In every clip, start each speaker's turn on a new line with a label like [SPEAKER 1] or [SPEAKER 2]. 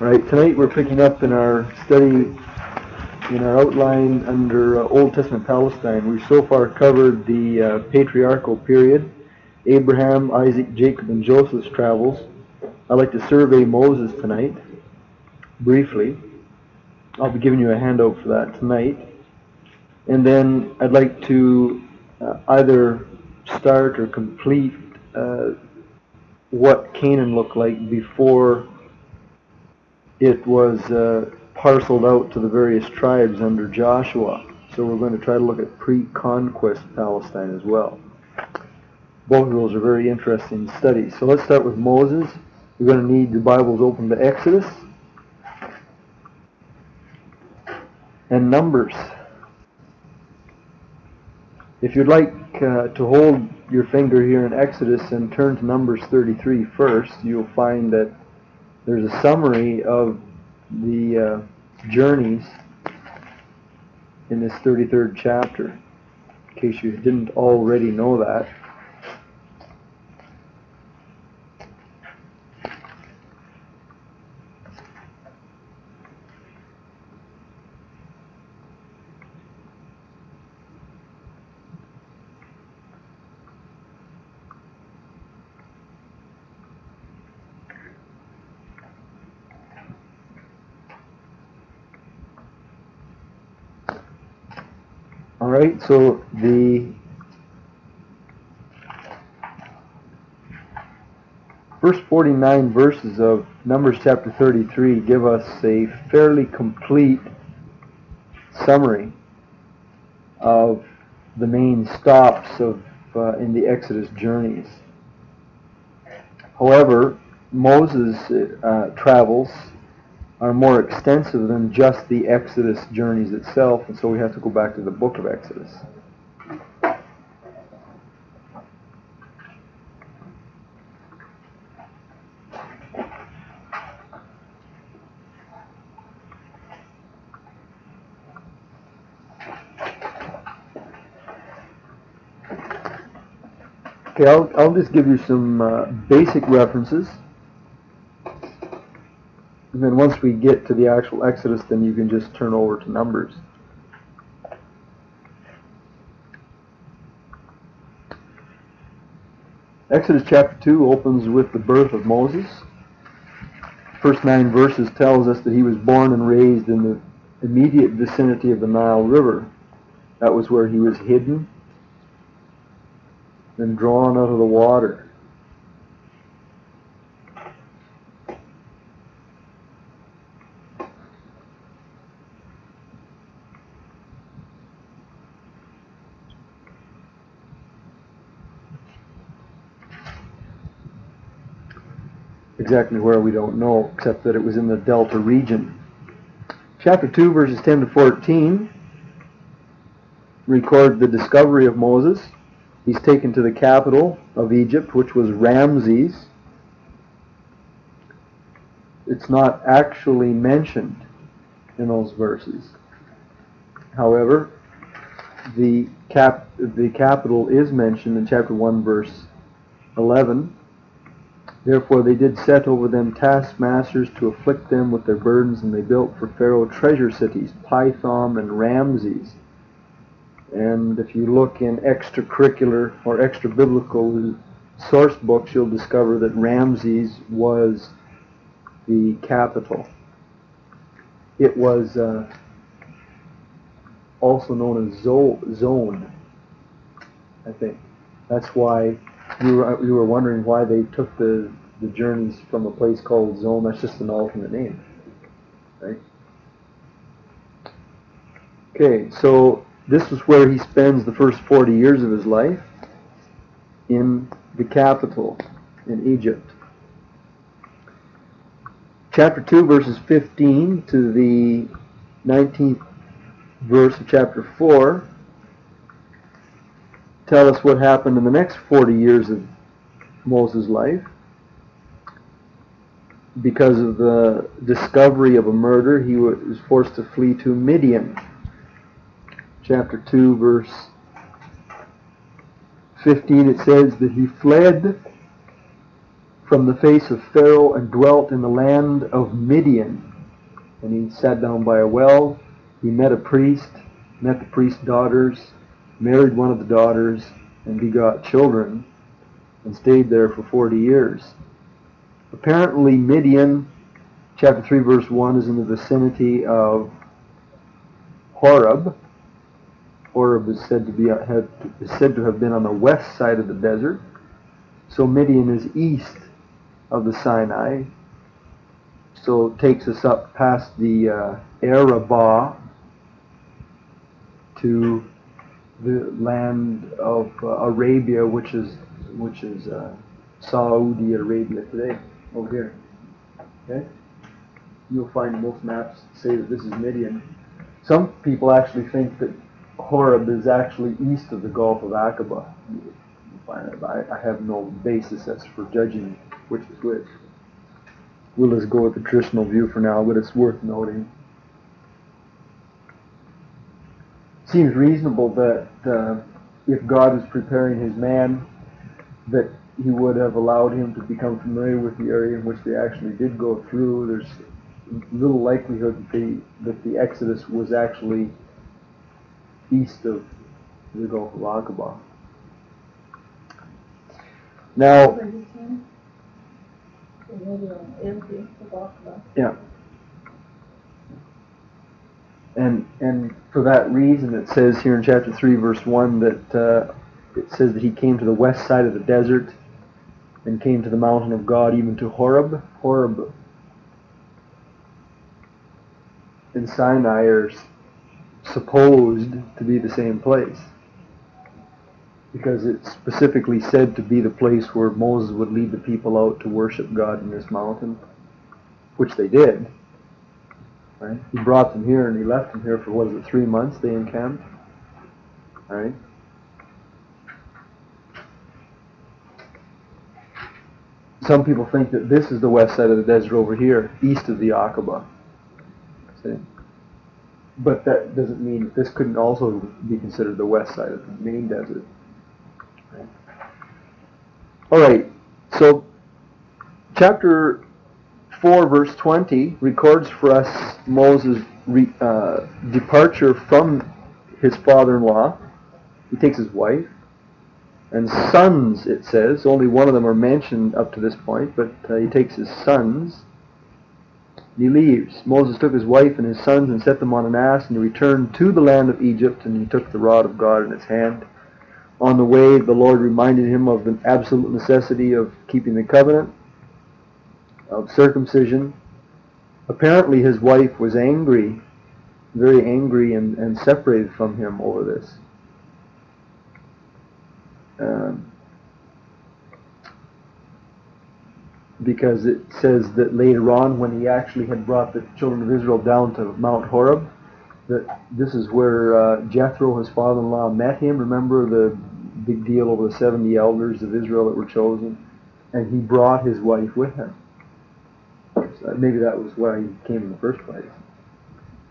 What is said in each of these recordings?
[SPEAKER 1] Alright, tonight we're picking up in our study, in our outline under Old Testament Palestine. We've so far covered the patriarchal period, Abraham, Isaac, Jacob, and Joseph's travels. I'd like to survey Moses tonight, briefly. I'll be giving you a handout for that tonight. And then I'd like to either start or complete what Canaan looked like before it was parceled out to the various tribes under Joshua. So we're going to try to look at pre-conquest Palestine as well. Both of those are very interesting studies. So let's start with Moses. You're going to need your Bibles open to Exodus and Numbers. If you'd like to hold your finger here in Exodus and turn to Numbers 33 first, you'll find that there's a summary of the journeys in this 33rd chapter, in case you didn't already know that. Alright, so the first 49 verses of Numbers chapter 33 give us a fairly complete summary of the main stops of in the Exodus journeys. However, Moses' travels are more extensive than just the Exodus journeys itself, and so we have to go back to the book of Exodus. Okay, I'll just give you some basic references. And then once we get to the actual Exodus, then you can just turn over to Numbers. Exodus chapter 2 opens with the birth of Moses. First 9 verses tells us that he was born and raised in the immediate vicinity of the Nile River. That was where he was hidden and drawn out of the water. Exactly where we don't know, except that it was in the Delta region. Chapter 2, verses 10 to 14 record the discovery of Moses. He's taken to the capital of Egypt, which was Ramses. It's not actually mentioned in those verses. However, the capital is mentioned in chapter 1, verse 11. Therefore they did set over them taskmasters to afflict them with their burdens, and they built for Pharaoh treasure cities, Pithom and Ramses. And if you look in extracurricular or extra-biblical source books, you'll discover that Ramses was the capital. It was also known as Zone, I think. That's why you were wondering why they took the journeys from a place called Zone. That's just an alternate name, right? Okay, so this is where he spends the first 40 years of his life, in the capital, in Egypt. Chapter 2, verses 15 to the 19th verse of chapter 4 tell us what happened in the next 40 years of Moses' life. Because of the discovery of a murder, he was forced to flee to Midian. Chapter 2, verse 15, it says that he fled from the face of Pharaoh and dwelt in the land of Midian. And he sat down by a well. He met a priest, met the priest's daughters, married one of the daughters, and begot children, and stayed there for 40 years. Apparently Midian, chapter 3 verse 1, is in the vicinity of Horeb. Horeb is said to have been on the west side of the desert. So Midian is east of the Sinai. So it takes us up past the Arabah to the land of Arabia, which is Saudi Arabia today, over here. Okay? You'll find most maps say that this is Midian. Some people actually think that Horeb is actually east of the Gulf of Aqaba. I have no basis as for judging which is which. We'll just go with the traditional view for now, but it's worth noting. Seems reasonable that if God is preparing his man, that he would have allowed him to become familiar with the area in which they actually did go through. There's little likelihood that the Exodus was actually east of the Gulf of Aqaba. Now, yeah. And for that reason, it says here in chapter 3, verse 1, that it says that he came to the west side of the desert and came to the mountain of God, even to Horeb. Horeb and Sinai are supposed to be the same place, because it's specifically said to be the place where Moses would lead the people out to worship God in this mountain, which they did. Right? He brought them here and he left them here for, 3 months they encamped? All right? Some people think that this is the west side of the desert over here, east of the Aqaba. See? But that doesn't mean that this couldn't also be considered the west side of the main desert. Right? All right, so chapter 4, verse 20 records for us Moses' departure from his father-in-law. He takes his wife and sons, it says. Only one of them are mentioned up to this point, but he takes his sons. He leaves. Moses took his wife and his sons and set them on an ass, and he returned to the land of Egypt, and he took the rod of God in his hand. On the way, the Lord reminded him of the absolute necessity of keeping the covenant, of circumcision. Apparently his wife was angry, very angry, and separated from him over this. Because it says that later on, when he actually had brought the children of Israel down to Mount Horeb, that this is where Jethro, his father-in-law, met him. Remember the big deal over the 70 elders of Israel that were chosen? And he brought his wife with him. So maybe that was why he came in the first place.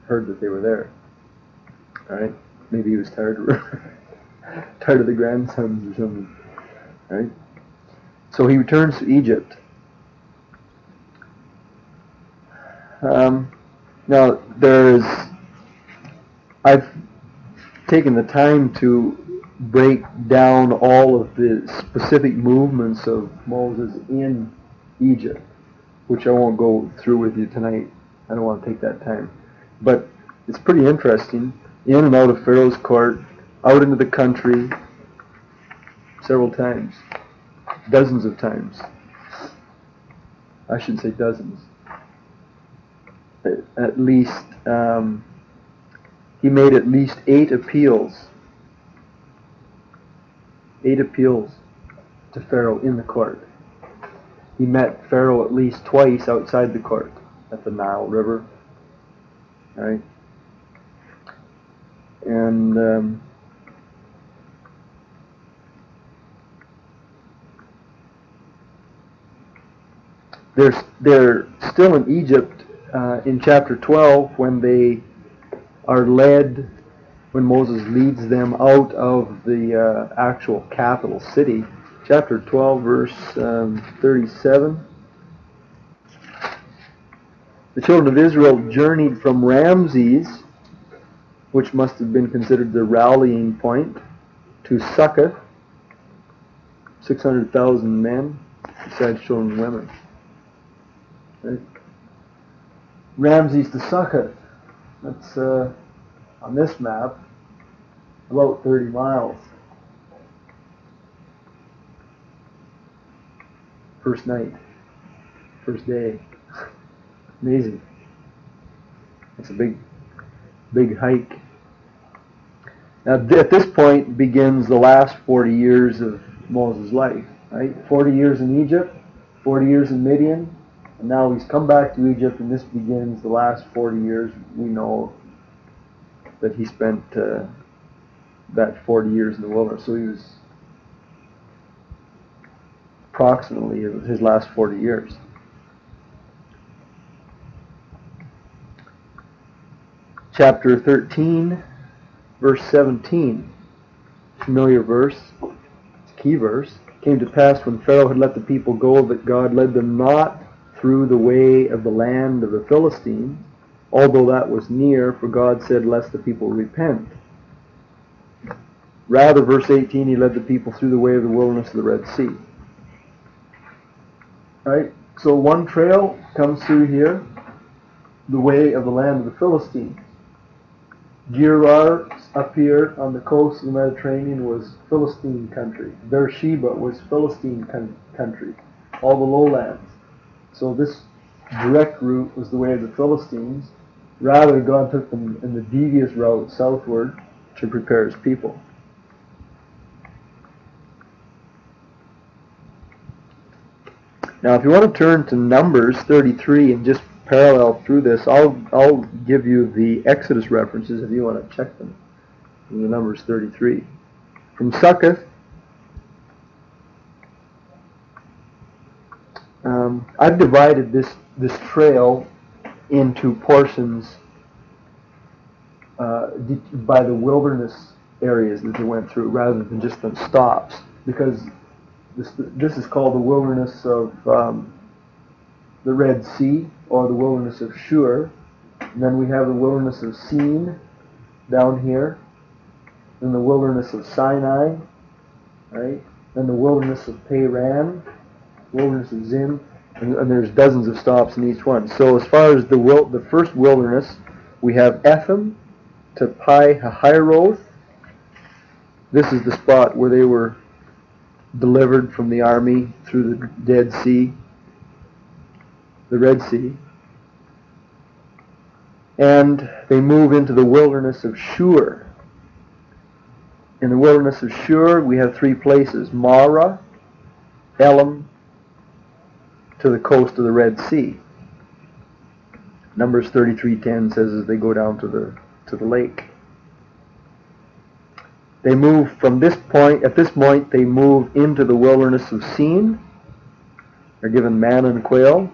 [SPEAKER 1] Heard that they were there. All right? Maybe he was tired of the grandsons or something. All right? So he returns to Egypt. Now, I've taken the time to break down all of the specific movements of Moses in Egypt, which I won't go through with you tonight. I don't want to take that time. But it's pretty interesting. In and out of Pharaoh's court, out into the country, several times. Dozens of times. I shouldn't say dozens. At least, he made at least 8 appeals. 8 appeals to Pharaoh in the court. He met Pharaoh at least twice outside the court at the Nile River. All right? And they're still in Egypt in chapter 12 when they are led, when Moses leads them out of the actual capital city chapter 12, verse 37. The children of Israel journeyed from Ramses, which must have been considered the rallying point, to Succoth, 600,000 men, besides children and women. Right? Ramses to Succoth, that's on this map, about 30 miles. First night, first day. Amazing. It's a big hike. Now at this point begins the last 40 years of Moses' life, right? 40 years in Egypt, 40 years in Midian, and now he's come back to Egypt, and this begins the last 40 years. We know that he spent that 40 years in the wilderness, so he was approximately his last 40 years. Chapter 13, verse 17, familiar verse, it's a key verse. It came to pass when Pharaoh had let the people go that God led them not through the way of the land of the Philistines, although that was near, for God said, lest the people repent. Rather, verse 18, he led the people through the way of the wilderness of the Red Sea. Right? So one trail comes through here, the way of the land of the Philistines. Gerar up here on the coast of the Mediterranean was Philistine country. Beersheba was Philistine country. All the lowlands. So this direct route was the way of the Philistines. Rather, God took them in the devious route southward to prepare his people. Now, if you want to turn to Numbers 33 and just parallel through this, I'll give you the Exodus references if you want to check them in the Numbers 33. From Succoth, I've divided this trail into portions by the wilderness areas that they went through, rather than just the stops, because this is called the wilderness of the Red Sea, or the wilderness of Shur. And then we have the wilderness of Sin down here, then the wilderness of Sinai, right? Then the wilderness of Paran, wilderness of Zin, and there's dozens of stops in each one. So as far as the first wilderness, we have Etham to Pi Hahiroth. This is the spot where they were delivered from the army through the Dead Sea, the Red Sea. And they move into the wilderness of Shur. In the wilderness of Shur, we have three places: Marah, Elam, to the coast of the Red Sea. Numbers 33:10 says as they go down to the lake. They move from this point. At this point, they move into the wilderness of Sin. They're given manna and quail.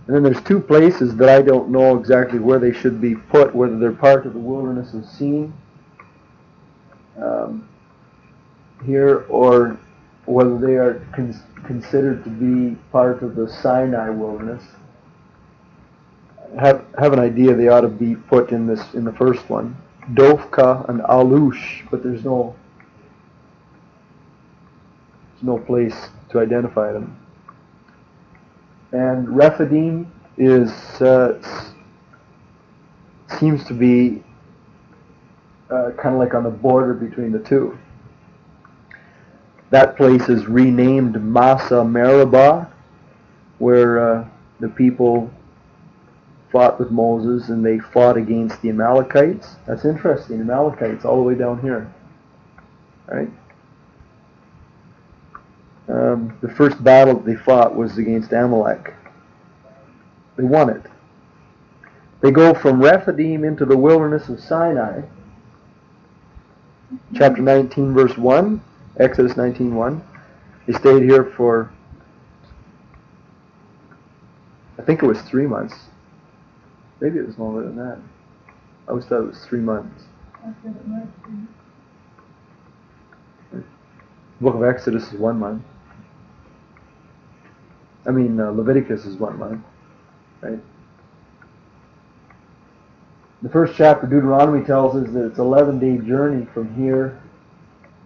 [SPEAKER 1] And then there's two places that I don't know exactly where they should be put, whether they're part of the wilderness of Sin here, or whether they are considered to be part of the Sinai wilderness. Have an idea they ought to be put in the first one, Dovka and Alush, but there's no place to identify them. And Rephidim seems to be kind of like on the border between the two. That place is renamed Masa Meribah, where the people fought with Moses, and they fought against the Amalekites. That's interesting. Amalekites all the way down here, right? The first battle they fought was against Amalek. They won it. They go from Rephidim into the wilderness of Sinai. Chapter 19, verse 1, Exodus 19:1. They stayed here for, I think it was 3 months. Maybe it was longer than that. I always thought it was 3 months. The book of Exodus is 1 month. Leviticus is 1 month, right? The first chapter, Deuteronomy, tells us that it's an 11-day journey from here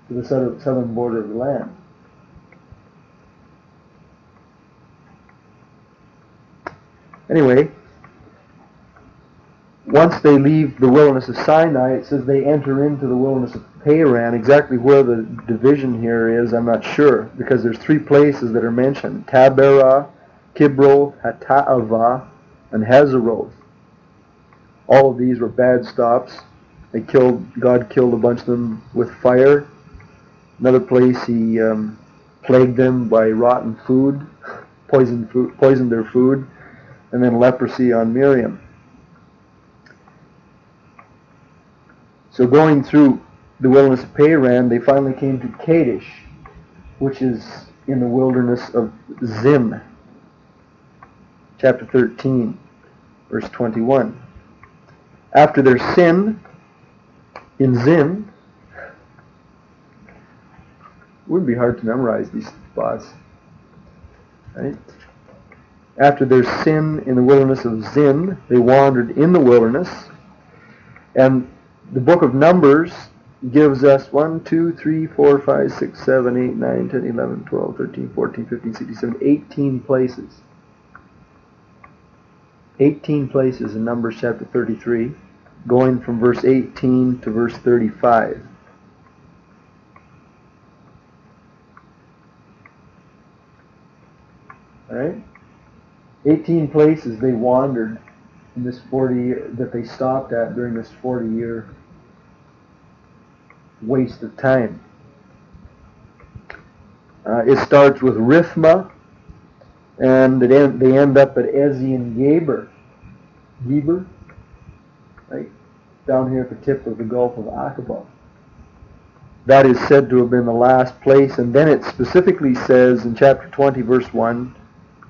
[SPEAKER 1] to the southern border of the land. Anyway, once they leave the wilderness of Sinai, it says they enter into the wilderness of Paran. Exactly where the division here is, I'm not sure, because there's 3 places that are mentioned: Taberah, Kibroth, Hattaavah, and Hazeroth. All of these were bad stops. God killed a bunch of them with fire. Another place, He plagued them by rotten food, poisoned their food, and then leprosy on Miriam. So going through the wilderness of Paran, they finally came to Kadesh, which is in the wilderness of Zin. Chapter 13, verse 21. After their sin in Zin, it would be hard to memorize these spots, right? After their sin in the wilderness of Zin, they wandered in the wilderness, and the book of Numbers gives us 1, 2, 3, 4, 5, 6, 7, 8, 9, 10, 11, 12, 13, 14, 15, 16, 17, 18 places. 18 places in Numbers chapter 33, going from verse 18 to verse 35. All right? 18 places they wandered in this 40-year, that they stopped at during this 40-year waste of time. It starts with Rithmah, and they end up at Ezion-Geber, right, down here at the tip of the Gulf of Aqaba. That is said to have been the last place, and then it specifically says in chapter 20, verse 1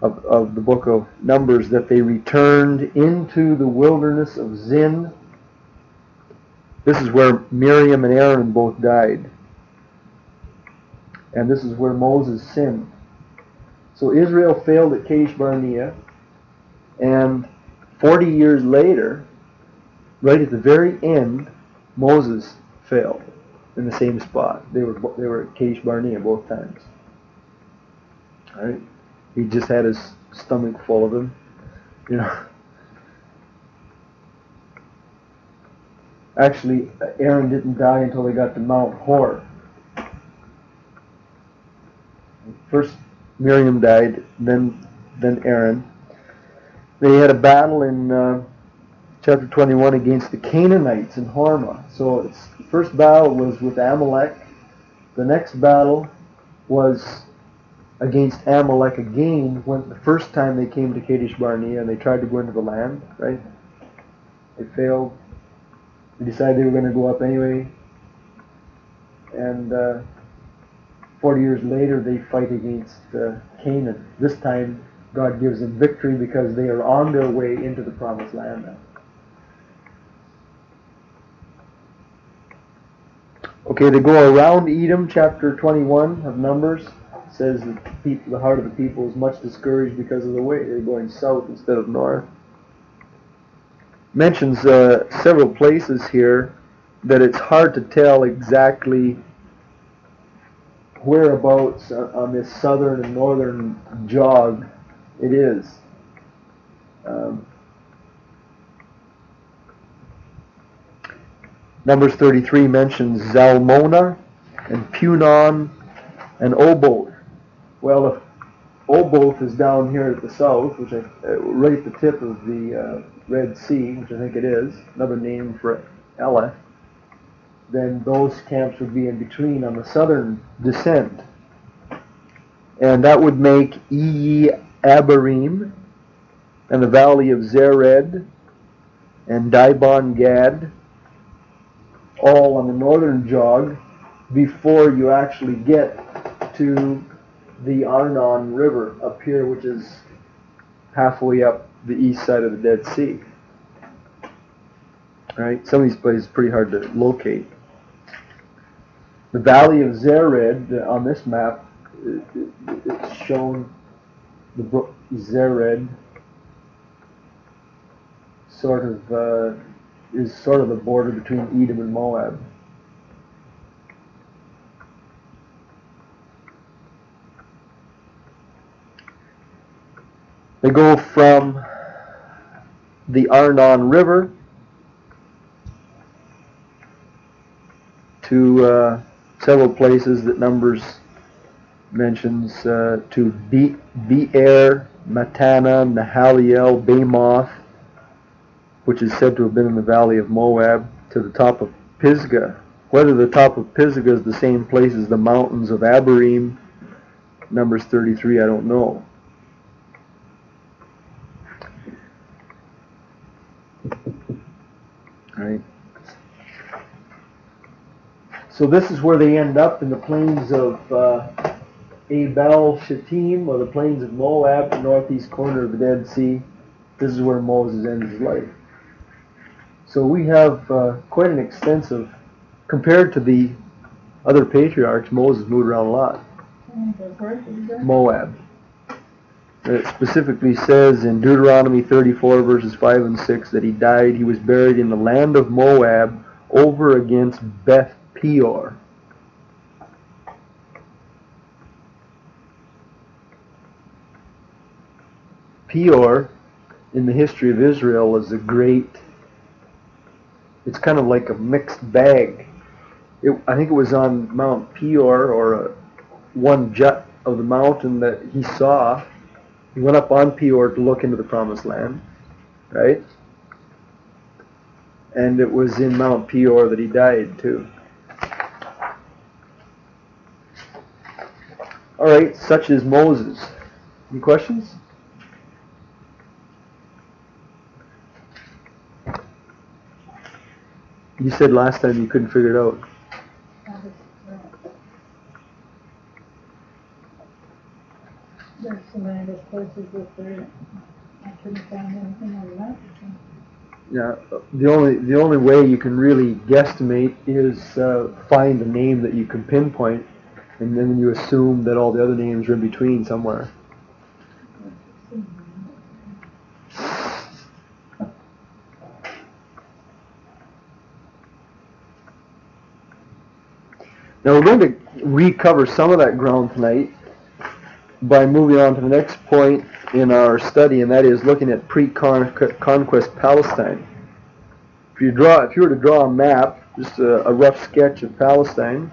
[SPEAKER 1] of the book of Numbers that they returned into the wilderness of Zin. This is where Miriam and Aaron both died. And this is where Moses sinned. So Israel failed at Kadesh Barnea, and 40 years later, right at the very end, Moses failed in the same spot. They were at Kadesh Barnea both times. All right? He just had his stomach full of them, you know. Actually, Aaron didn't die until they got to Mount Hor. First Miriam died, then Aaron. They had a battle in chapter 21 against the Canaanites in Hormah. So the first battle was with Amalek. The next battle was against Amalek again, when the first time they came to Kadesh Barnea and they tried to go into the land, right? They failed. They decided they were going to go up anyway. And 40 years later, they fight against Caanan. This time, God gives them victory because they are on their way into the promised land now. Okay, they go around Edom, chapter 21 of Numbers. It says that the heart of the people is much discouraged because of the way. They're going south instead of north. Mentions several places here that it's hard to tell exactly whereabouts on this southern and northern jog it is. Numbers 33 mentions Zalmonah and Punon and Oboth. Well, if Oboth is down here at the south, which right at the tip of the Red Sea, which I think it is, another name for Elah, then those camps would be in between on the southern descent. And that would make Abarim and the valley of Zaired and Dibon Gad all on the northern jog before you actually get to the Arnon River up here, which is halfway up the east side of the Dead Sea. Right? Some of these places are pretty hard to locate. The valley of Zaired on this map, it's shown the brook Zaired is sort of the border between Edom and Moab. They go from the Arnon River to several places that Numbers mentions, to Be'er, Matana, Nahaliel, Bamoth, which is said to have been in the valley of Moab, to the top of Pisgah. Whether the top of Pisgah is the same place as the mountains of Abarim, Numbers 33, I don't know. Right. So this is where they end up, in the plains of Abel Shittim, or the plains of Moab, the northeast corner of the Dead Sea. This is where Moses ends his life. So we have quite an extensive, compared to the other patriarchs, Moses moved around a lot. Moab. It specifically says in Deuteronomy 34 verses 5 and 6 that he was buried in the land of Moab over against Beth Peor. Peor, in the history of Israel, is it's kind of like a mixed bag. I think it was on Mount Peor, or one jut of the mountain that he saw. He went up on Peor to look into the Promised Land, right? And it was in Mount Peor that he died too. All right, such is Moses. Any questions? You said last time you couldn't figure it out.
[SPEAKER 2] There's so many of those places that I couldn't find anything on the map.
[SPEAKER 1] Yeah, the only way you can really guesstimate is find a name that you can pinpoint, and then you assume that all the other names are in between somewhere. Now we're going to recover some of that ground tonight by moving on to the next point in our study, and that is looking at pre-conquest Palestine. If you were to draw a map, just a rough sketch of Palestine,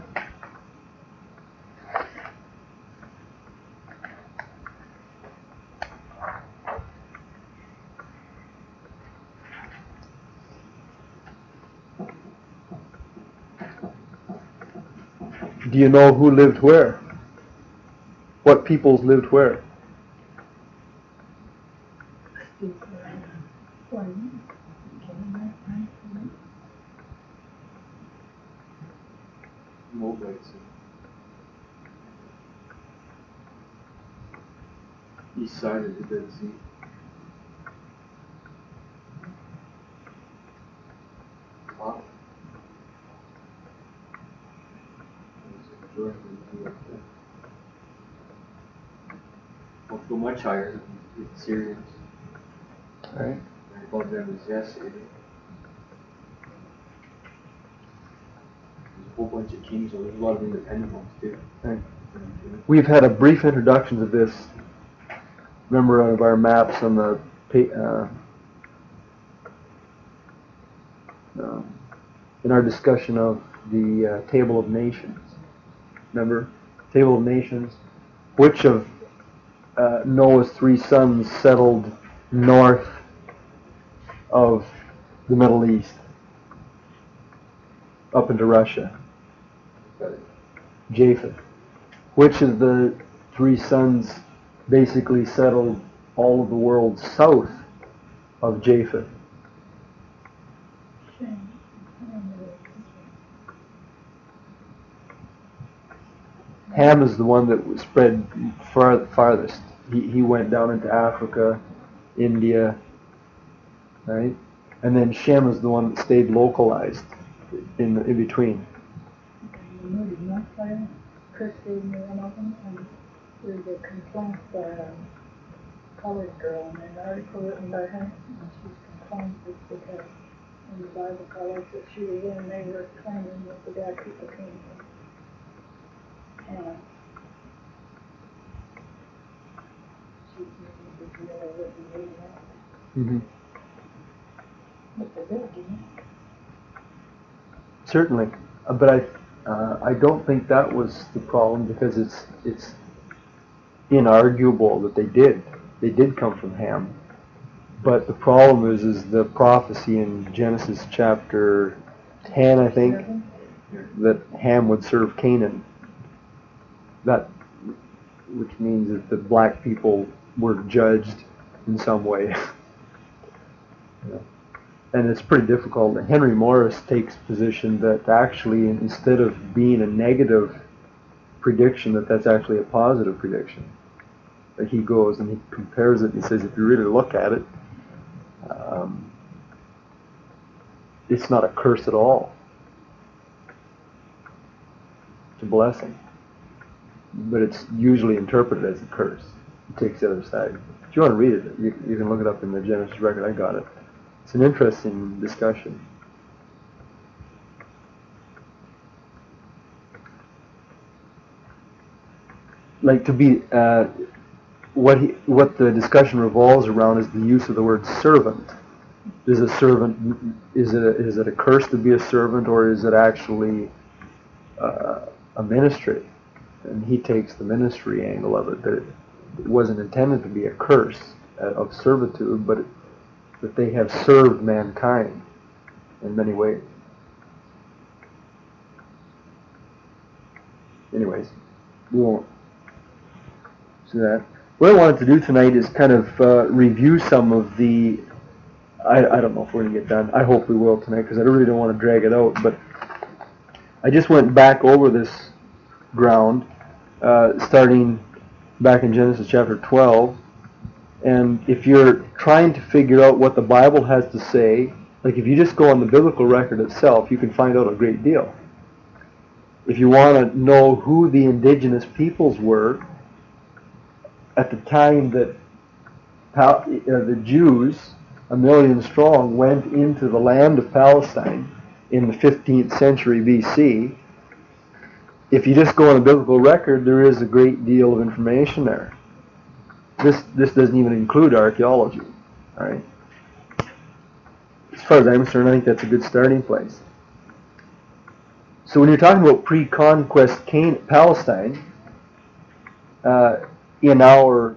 [SPEAKER 1] do you know who lived where? What peoples lived where?
[SPEAKER 3] Amalekites. East side of the Dead Sea. Won't go much higher than the Syrians.
[SPEAKER 1] Right.
[SPEAKER 3] Above them is Zaired. There's a whole bunch of kings, so there's a lot of independent ones too.
[SPEAKER 1] Right. We've had a brief introduction to this. Remember out of our maps on the in our discussion of the Table of Nations. Remember, Table of Nations. Which of Noah's 3 sons settled north of the Middle East, up into Russia? Japheth. Which of the 3 sons basically settled all of the world south of Japheth? Ham is the one that was spread farthest. He went down into Africa, India, right? And then Shem is the one that stayed localized in between.
[SPEAKER 2] I Christy knew one of them, and there's a complaint by a colored girl, and an article written by her, and she's complained because in the Bible college that she was in, they were claiming that the black people came from Caanan. She's really written reading that.
[SPEAKER 1] Mm-hmm.
[SPEAKER 2] But they did, didn't they?
[SPEAKER 1] Certainly, but I don't think that was the problem, because it's inarguable that they did come from Ham. But the problem is the prophecy in Genesis chapter 10, I think, that Ham would serve Canaan. That, which means that the black people were judged in some way. Yeah. And it's pretty difficult. Henry Morris takes position that actually, instead of being a negative prediction, that's actually a positive prediction. That he goes and he compares it and he says, if you really look at it, it's not a curse at all. It's a blessing. But it's usually interpreted as a curse. It takes the other side. If you want to read it, you can look it up in the Genesis record. I got it. It's an interesting discussion. Like to be, what the discussion revolves around is the use of the word servant. Is a servant, is it a curse to be a servant, or is it actually a ministry? And he takes the ministry angle of it, that it wasn't intended to be a curse of servitude, but that they have served mankind in many ways. Anyways, we won't see that. What I wanted to do tonight is kind of review some of the, I don't know if we're going to get done. I hope we will tonight, because I really don't want to drag it out, but I just went back over this ground, starting back in Genesis chapter 12, and if you're trying to figure out what the Bible has to say, like if you just go on the biblical record itself, you can find out a great deal. If you want to know who the indigenous peoples were at the time that the Jews, 1 million strong, went into the land of Palestine in the 15th century BC, if you just go on the biblical record, there is a great deal of information there. This doesn't even include archaeology. All right. As far as I'm concerned, I think that's a good starting place. So when you're talking about pre-conquest Palestine, in our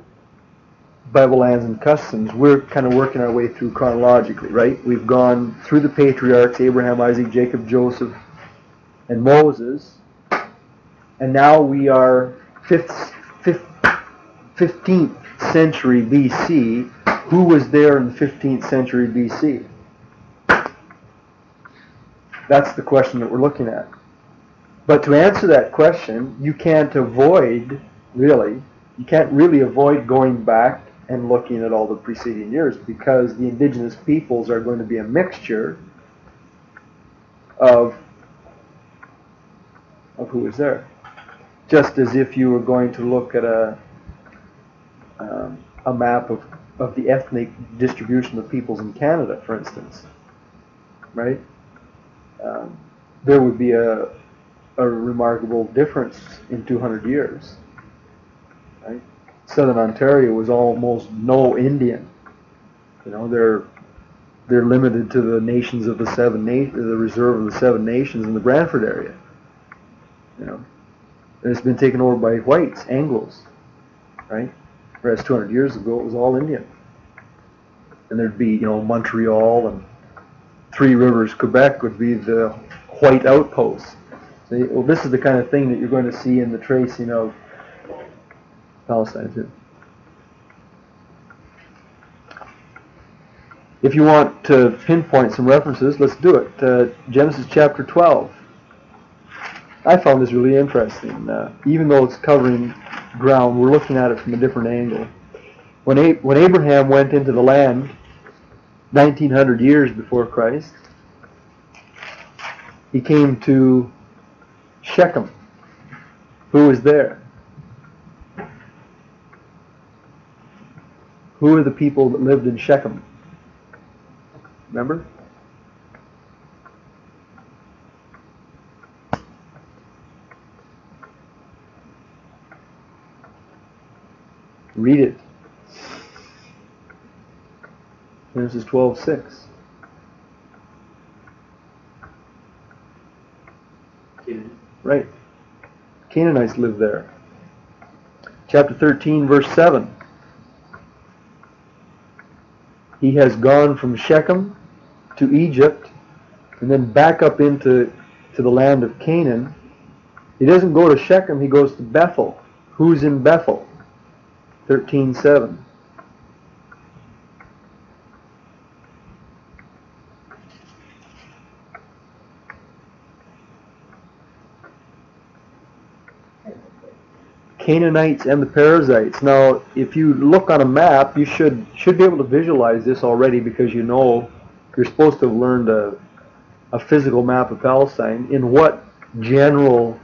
[SPEAKER 1] Bible Lands and Customs, we're kind of working our way through chronologically, right? We've gone through the patriarchs, Abraham, Isaac, Jacob, Joseph, and Moses, and now we are 15th century BC. Who was there in the 15th century BC? That's the question that we're looking at. But to answer that question, you can't really avoid going back and looking at all the preceding years, because the indigenous peoples are going to be a mixture of who is there. Just as if you were going to look at a map of the ethnic distribution of peoples in Canada, for instance, right? There would be a remarkable difference in 200 years, right? Southern Ontario was almost no Indian. You know, they're limited to the nations of the the reserve of the 7 nations in the Brantford area. You know, and it's been taken over by whites, Anglos, right? Whereas 200 years ago it was all Indian. And there'd be, you know, Montreal and Three Rivers, Quebec would be the white outposts. So, well, this is the kind of thing that you're going to see in the tracing of Palestine too. If you want to pinpoint some references, let's do it. Genesis chapter 12. I found this really interesting. Even though it's covering ground, we're looking at it from a different angle. When Abraham went into the land 1900 years before Christ, he came to Shechem. Who was there? Who are the people that lived in Shechem? Remember? Read it. Genesis 12:6.
[SPEAKER 3] Canaan.
[SPEAKER 1] Right. Canaanites lived there. Chapter 13, verse 7. He has gone from Shechem to Egypt and then back up into the land of Canaan. He doesn't go to Shechem, he goes to Bethel. Who's in Bethel? 13:7. Canaanites and the Parasites. Now, if you look on a map, you should be able to visualize this already, because you know you're supposed to have learned a physical map of Palestine. In what general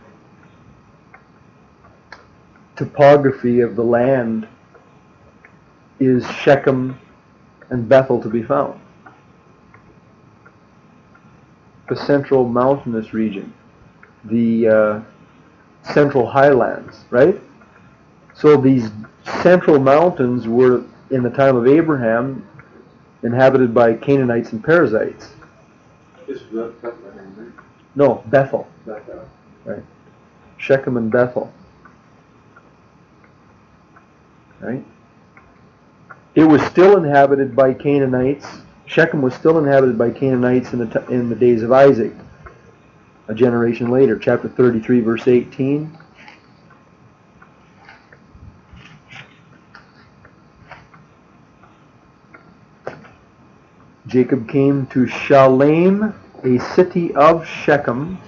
[SPEAKER 1] topography of the land is Shechem and Bethel to be found? The central mountainous region, the central highlands, right? So these central mountains were, in the time of Abraham, inhabited by Canaanites and Parasites.
[SPEAKER 3] Is Bethlehem, right?
[SPEAKER 1] No, Bethel.
[SPEAKER 3] Bethel.
[SPEAKER 1] Right. Shechem and Bethel. Right? It was still inhabited by Canaanites. Shechem was still inhabited by Canaanites in the days of Isaac, a generation later. Chapter 33, verse 18. Jacob came to Shalem, a city of Shechem,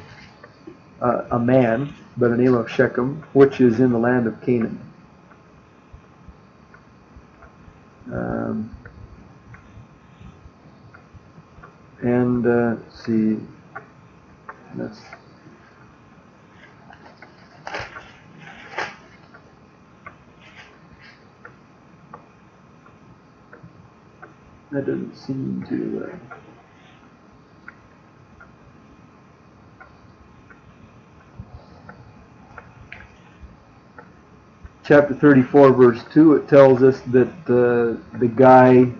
[SPEAKER 1] a man by the name of Shechem, which is in the land of Canaan. Let's see, that doesn't seem to... Chapter 34, verse 2, it tells us that the guy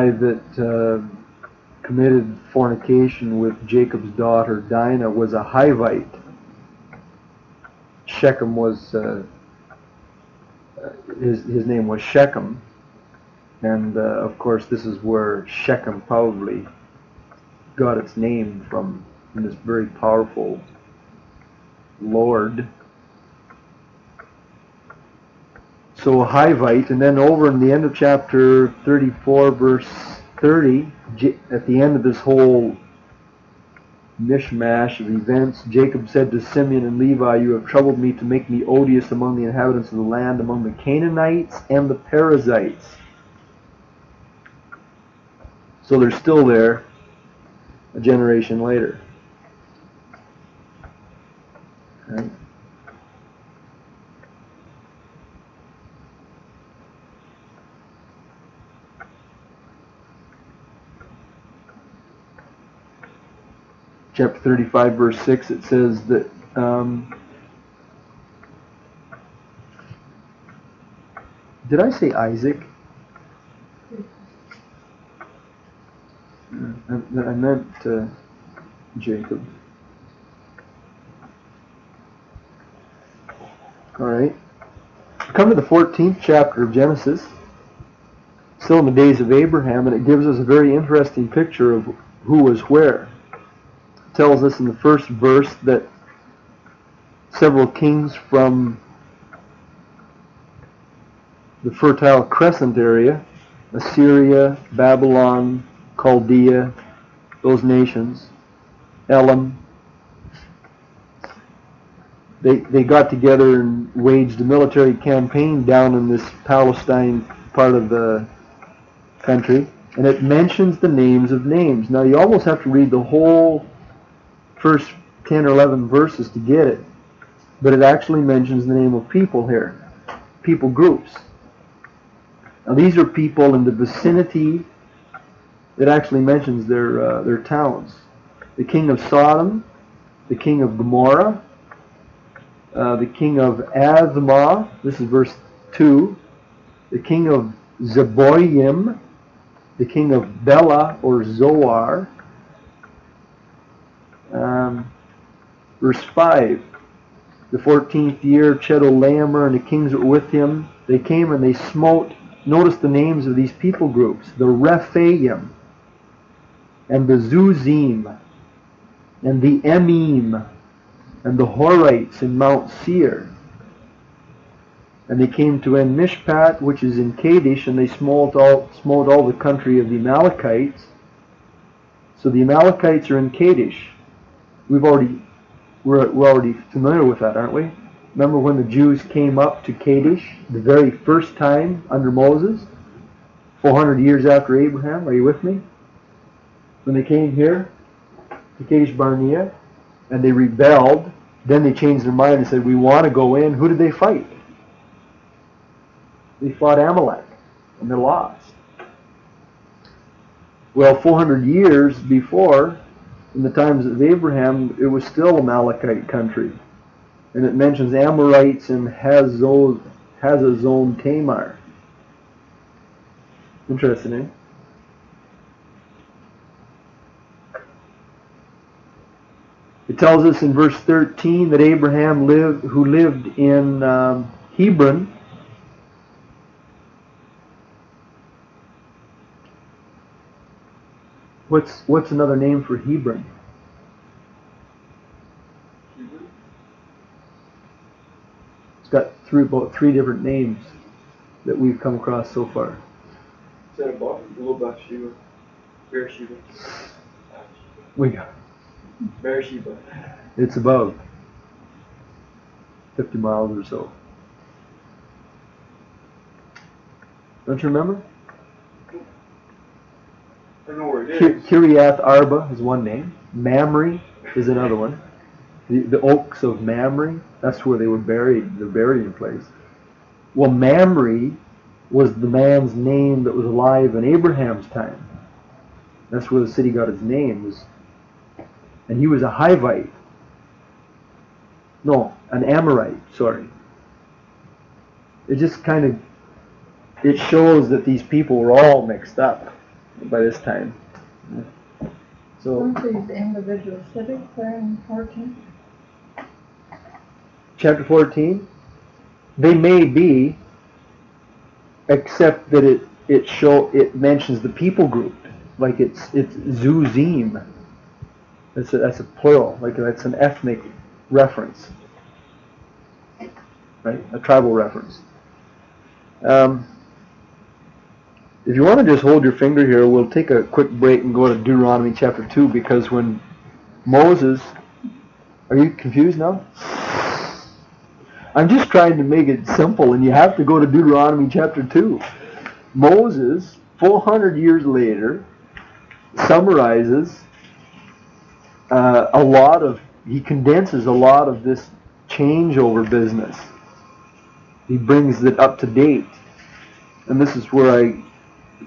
[SPEAKER 1] that committed fornication with Jacob's daughter Dinah was a Hivite. Shechem was... his name was Shechem, and of course this is where Shechem probably got its name from this very powerful lord. So a Hivite, and then over in the end of chapter 34, verse 30, at the end of this whole mishmash of events, Jacob said to Simeon and Levi, "You have troubled me to make me odious among the inhabitants of the land, among the Canaanites and the Parasites." So they're still there a generation later. Right? Chapter 35, verse 6, it says that did I say Isaac? I meant Jacob. All right. Come to the 14th chapter of Genesis, still in the days of Abraham, and it gives us a very interesting picture of who was where. It tells us in the first verse that several kings from the Fertile Crescent area, Assyria, Babylon, Chaldea, those nations, Elam, they got together and waged a military campaign down in this Palestine part of the country, and it mentions the names of names. Now you almost have to read the whole first 10 or 11 verses to get it, but it actually mentions the name of people here, people groups. Now these are people in the vicinity. It actually mentions their towns. The king of Sodom, the king of Gomorrah, the king of Admah, this is verse 2, the king of Zeboim, the king of Bela or Zoar. Verse 5, the 14th year, Chedorlaomer and the kings that were with him, they came and they smote. Notice the names of these people groups: the Rephaim, and the Zuzim, and the Emim, and the Horites in Mount Seir. And they came to En Mishpat, which is in Kadesh, and they smote all the country of the Amalekites. So the Amalekites are in Kadesh. We're already familiar with that, aren't we? Remember when the Jews came up to Kadesh the very first time under Moses, 400 years after Abraham? Are you with me? When they came here to Kadesh Barnea and they rebelled, then they changed their mind and said, we want to go in. Who did they fight? They fought Amalek, and they lost. Well, 400 years before, in the times of Abraham, it was still Amalekite country. And it mentions Amorites and Hazazon Tamar. Interesting, eh? It tells us in verse 13 that Abraham who lived in Hebron. What's another name for Hebron? It's got about three different names that we've come across so far.
[SPEAKER 3] Is that above? Beersheba. Beersheba.
[SPEAKER 1] We got
[SPEAKER 3] Beersheba.
[SPEAKER 1] It's above 50 miles or so. Don't you remember?
[SPEAKER 3] I don't know where it is.
[SPEAKER 1] Kiriath Arba is one name. Mamre is another one. The oaks of Mamre, that's where they were buried. They're buried in place. Well, Mamre was the man's name that was alive in Abraham's time. That's where the city got its name. And he was a Hivite. No, an Amorite, sorry. It just kind of, it shows that these people were all mixed up by this time. So,
[SPEAKER 2] Aren't these individual cities there in 14?
[SPEAKER 1] chapter 14, they may be, except that it mentions the people group, like it's Zuzim. That's a plural, like that's an ethnic reference, right? A tribal reference. If you want to just hold your finger here, we'll take a quick break and go to Deuteronomy chapter 2, because when Moses... Are you confused now? I'm just trying to make it simple, and you have to go to Deuteronomy chapter 2. Moses, 400 years later, summarizes he condenses a lot of this changeover business. He brings it up to date. And this is where I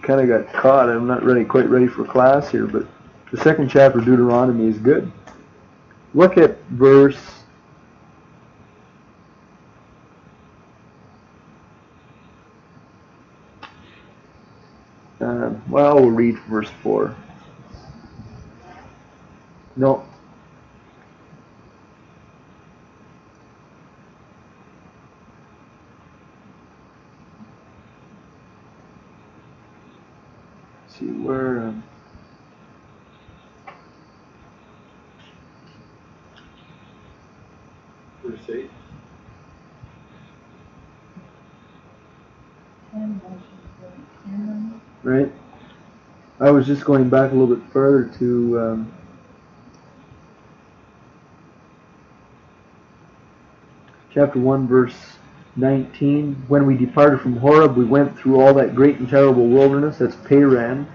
[SPEAKER 1] kind of got caught. I'm not quite ready for class here, but the second chapter of Deuteronomy is good. Look at verse we'll read verse 4. No. Let's see where.
[SPEAKER 3] Verse 8.
[SPEAKER 1] Right. I was just going back a little bit further to chapter 1, verse 19. When we departed from Horeb, we went through all that great and terrible wilderness, that's Paran,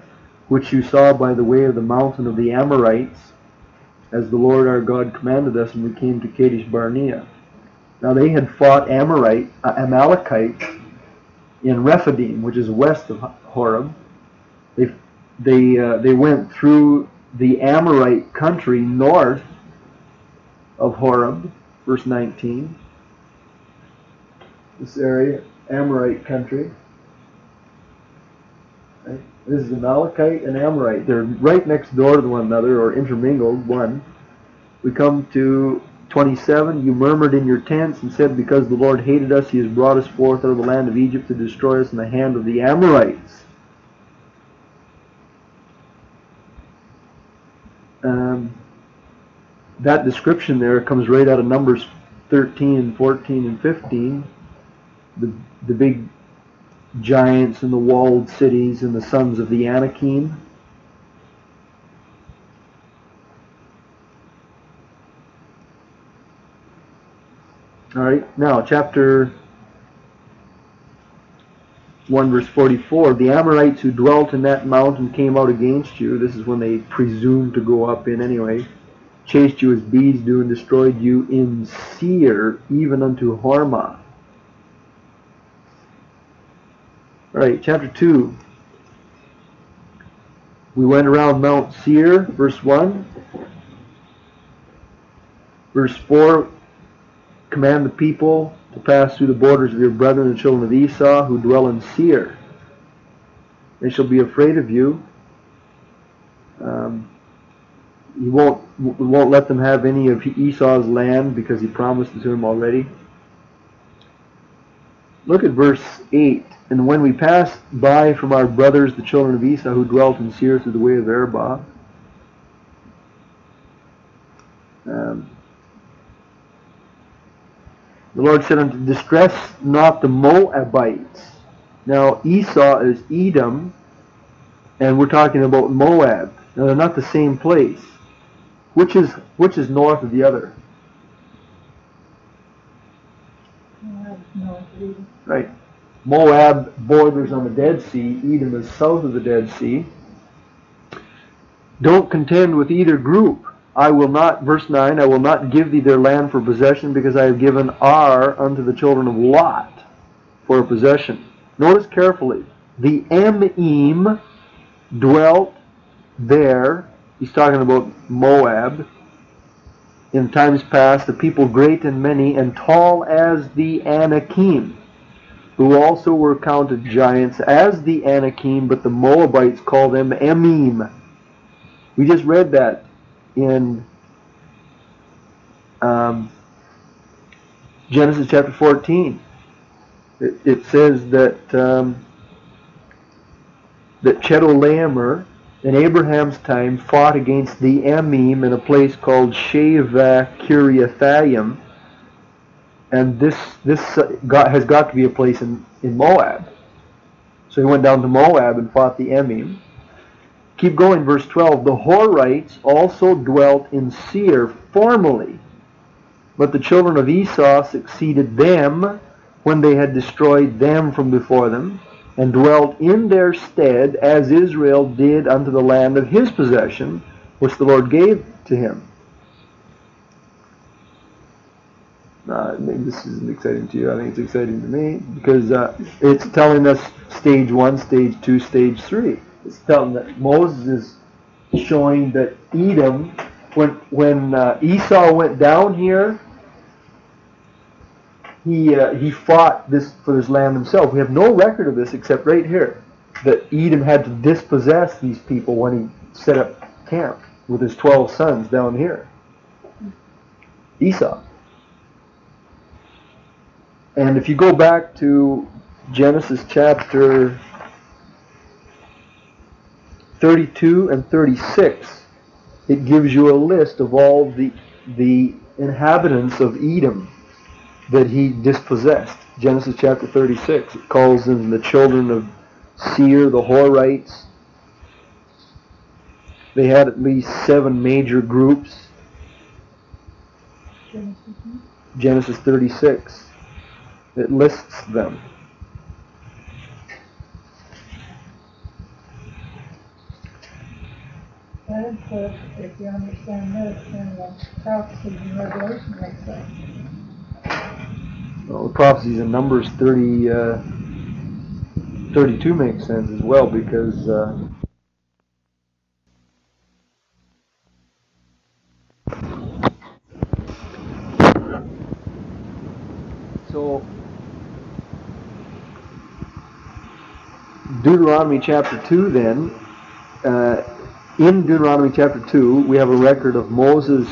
[SPEAKER 1] which you saw by the way of the mountain of the Amorites, as the Lord our God commanded us, and we came to Kadesh Barnea. Now they had fought Amalekites in Rephidim, which is west of Horeb. They went through the Amorite country north of Horeb, verse 19. This area, Amorite country. Right? This is Amalekite and Amorite. They're right next door to one another, or intermingled, one. We come to 27. You murmured in your tents and said, because the Lord hated us, he has brought us forth out of the land of Egypt to destroy us in the hand of the Amorites. That description there comes right out of Numbers 13 and 14 and 15. The big giants and the walled cities and the sons of the Anakim. All right, now chapter 1 verse 44. The Amorites who dwelt in that mountain came out against you. This is when they presumed to go up in anyway. Chased you as bees do and destroyed you in Seir, even unto Hormah. All right, chapter 2. We went around Mount Seir, verse 1. Verse 4, command the people to pass through the borders of your brethren, the children of Esau, who dwell in Seir. They shall be afraid of you. You won't let them have any of Esau's land because he promised it to him already. Look at verse 8. And when we passed by from our brothers, the children of Esau, who dwelt in Seir through the way of Arabah, the Lord said unto, distress not the Moabites. Now Esau is Edom, and we're talking about Moab. Now they're not the same place. Which is north of the other? Right. Moab borders on the Dead Sea. Edom is south of the Dead Sea. Don't contend with either group. I will not, verse 9, I will not give thee their land for possession, because I have given Ar unto the children of Lot for a possession. Notice carefully. The Emim dwelt there. He's talking about Moab. In times past, the people great and many and tall as the Anakim, who also were counted giants as the Anakim, but the Moabites call them Emim. We just read that in Genesis chapter 14. It says that Chedorlaomer in Abraham's time fought against the Emim in a place called Sheva Kiriathaim, and this has got to be a place in Moab. So he went down to Moab and fought the Emim. Keep going, verse 12. The Horites also dwelt in Seir formerly, but the children of Esau succeeded them when they had destroyed them from before them, and dwelt in their stead, as Israel did unto the land of his possession, which the Lord gave to him. Maybe this isn't exciting to you. I think it's exciting to me, because it's telling us stage 1, stage 2, stage 3. It's telling that Moses is showing that Edom, when Esau went down here, he fought this for his land himself. We have no record of this except right here, that Edom had to dispossess these people when he set up camp with his 12 sons down here. Esau. And if you go back to Genesis chapter 32 and 36, it gives you a list of all the inhabitants of Edom that he dispossessed. Genesis chapter 36, it calls them the children of Seir, the Horites. They had at least 7 major groups. Genesis 36. It lists them.
[SPEAKER 2] said, but if you understand this, then the prophecies in Revelation make sense.
[SPEAKER 1] Well, the prophecies in Numbers 32 makes sense as well, because so Deuteronomy chapter 2 then, in Deuteronomy chapter 2 we have a record of Moses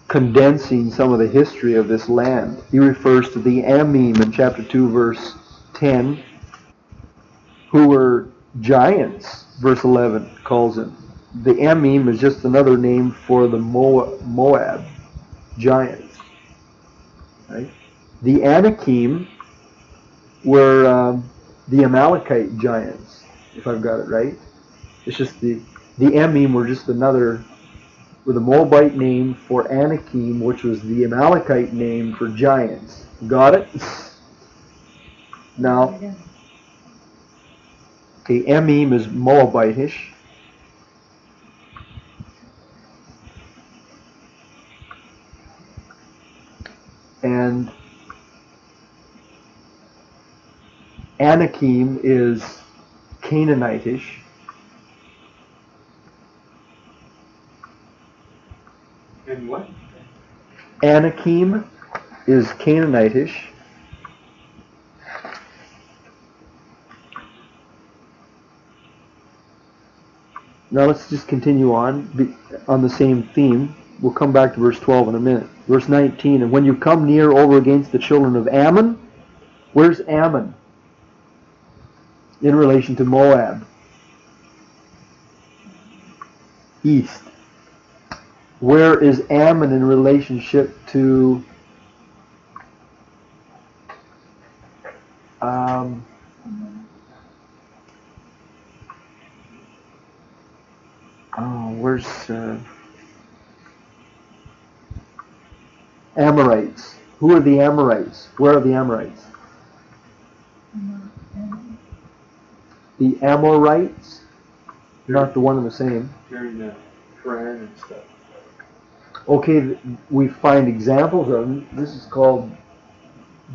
[SPEAKER 1] condensing some of the history of this land. He refers to the Amim in chapter 2 verse 10, who were giants. Verse 11 calls them. The Amim is just another name for the Moab giants. Right? The Anakim were the Amalekite giants, if I've got it right. It's just the Amim were just another, with a Moabite name for Anakim, which was the Amalekite name for giants. Got it? Now, okay, Amim is Moabitish. And Anakim is Canaanitish.
[SPEAKER 3] And what?
[SPEAKER 1] Anakim is Canaanitish. Now let's just continue on the same theme. We'll come back to verse 12 in a minute. Verse 19, and when you come near over against the children of Ammon, where's Ammon in relation to Moab? East. Where is Ammon in relationship to where's Amorites? Who are the Amorites? Where are the Amorites? The Amorites, not the one and the same.
[SPEAKER 3] During the Quran and stuff.
[SPEAKER 1] Okay, we find examples of them. This is called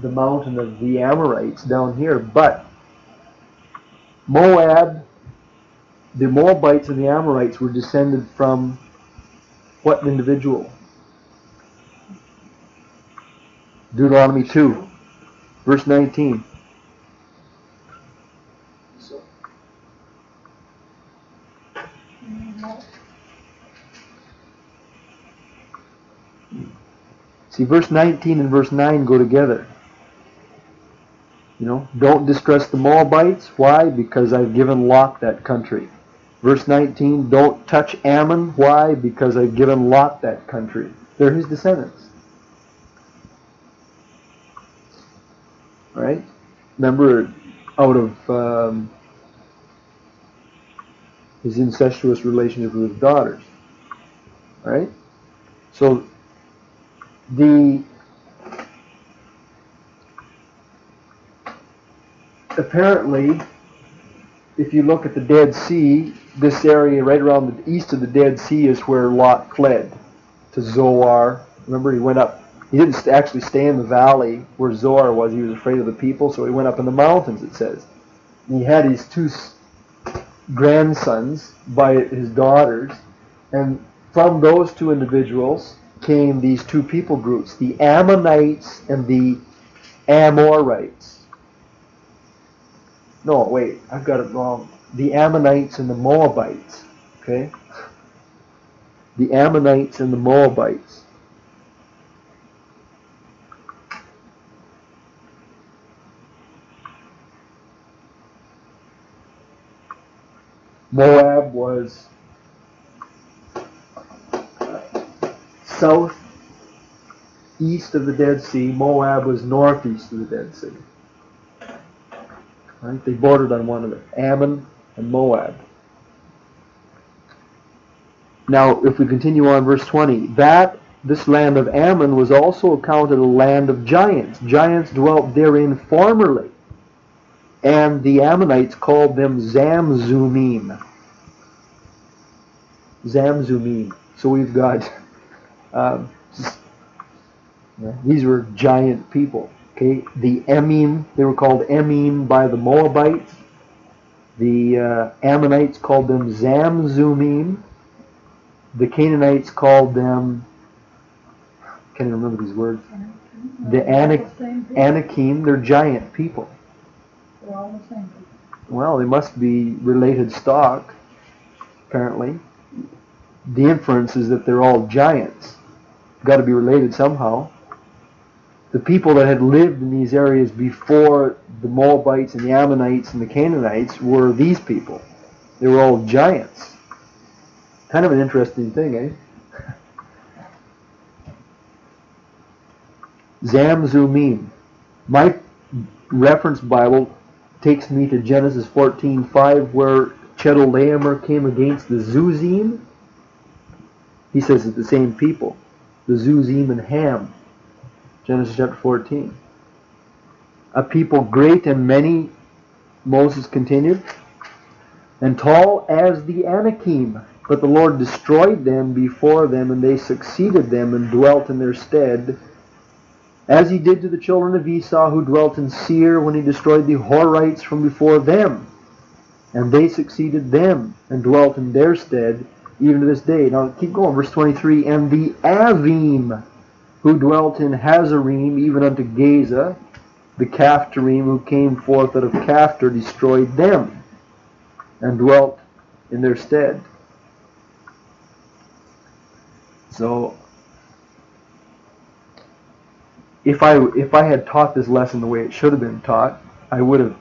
[SPEAKER 1] the mountain of the Amorites down here. But Moab, the Moabites and the Amorites were descended from what individual? Deuteronomy 2, verse 19. See, verse 19 and verse 9 go together. You know, don't distress the Moabites. Why? Because I've given Lot that country. Verse 19, don't touch Ammon. Why? Because I've given Lot that country. They're his descendants. Right? Remember, out of his incestuous relationship with his daughters. Right? So, apparently, if you look at the Dead Sea, this area right around the east of the Dead Sea is where Lot fled to Zoar. Remember, he went up. He didn't actually stay in the valley where Zoar was. He was afraid of the people, so he went up in the mountains, it says. And he had his two grandsons by his daughters, and from those two individuals came these two people groups, the Ammonites and the Amorites. No, wait, I've got it wrong. The Ammonites and the Moabites. Okay? The Ammonites and the Moabites. Moab was south east of the Dead Sea. Moab was northeast of the Dead Sea. Right? They bordered on one another, Ammon and Moab. Now, if we continue on verse 20, this land of Ammon was also accounted a land of giants. Giants dwelt therein formerly, and the Ammonites called them Zamzummim. Zamzummim. So we've got, these were giant people. Okay, the Emim, they were called Emim by the Moabites. The Ammonites called them Zamzummim. The Canaanites called them, I can't even remember these words. The Anakim, they're giant people.
[SPEAKER 2] They're all the same people.
[SPEAKER 1] Well, they must be related stock, apparently. The inference is that they're all giants. Got to be related somehow. The people that had lived in these areas before the Moabites and the Ammonites and the Canaanites were these people. They were all giants. Kind of an interesting thing, eh? Zamzummim. My reference Bible takes me to Genesis 14:5, where Chedorlaomer came against the Zuzim. He says it's the same people, the Zuzim and Ham. Genesis chapter 14. A people great and many, Moses continued, and tall as the Anakim. But the Lord destroyed them before them, and they succeeded them and dwelt in their stead, as he did to the children of Esau who dwelt in Seir when he destroyed the Horites from before them. And they succeeded them and dwelt in their stead, even to this day. Now keep going, verse 23. And the Avim who dwelt in Hazarim, even unto Gaza, the Caphtorim who came forth out of Caphtor, destroyed them and dwelt in their stead. So, if I had taught this lesson the way it should have been taught, I would have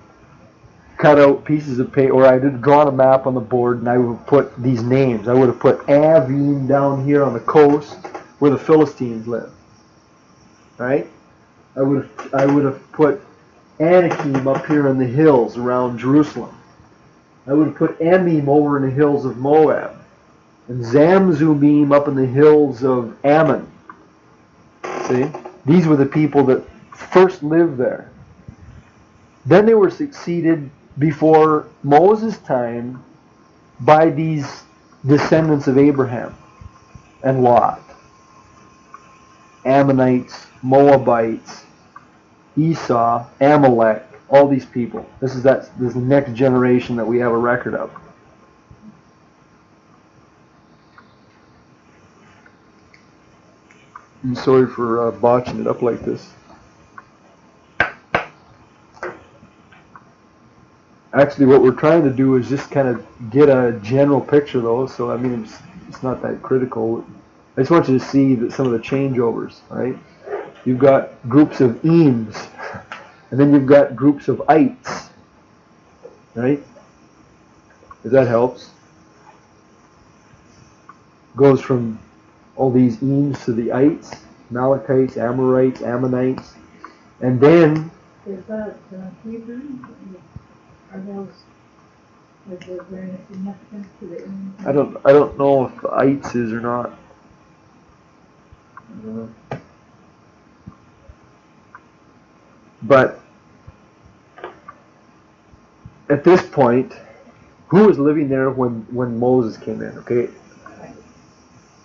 [SPEAKER 1] cut out pieces of paper, or I would have drawn a map on the board, and I would have put these names. I would have put Avim down here on the coast where the Philistines live. Right? I would have put Anakim up here in the hills around Jerusalem. I would have put Emim over in the hills of Moab, and Zamzummim up in the hills of Ammon. See? These were the people that first lived there. Then they were succeeded before Moses' time by these descendants of Abraham and Lot. Ammonites, Moabites, Esau, Amalek, all these people. This is the next generation that we have a record of. I'm sorry for botching it up like this. Actually, what we're trying to do is just kind of get a general picture, though. So, I mean, it's not that critical. I just want you to see some of the changeovers, right? You've got groups of Eames, and then you've got groups of Ites, right? If that helps. Goes from all these Eames to the Ites, Amalekites, Amorites, Ammonites, and then...
[SPEAKER 2] Is that Hebrew? Are those... Is there any significance to the Eames?
[SPEAKER 1] I don't know if Ites is or not. I don't know. But at this point, who was living there when Moses came in? Okay,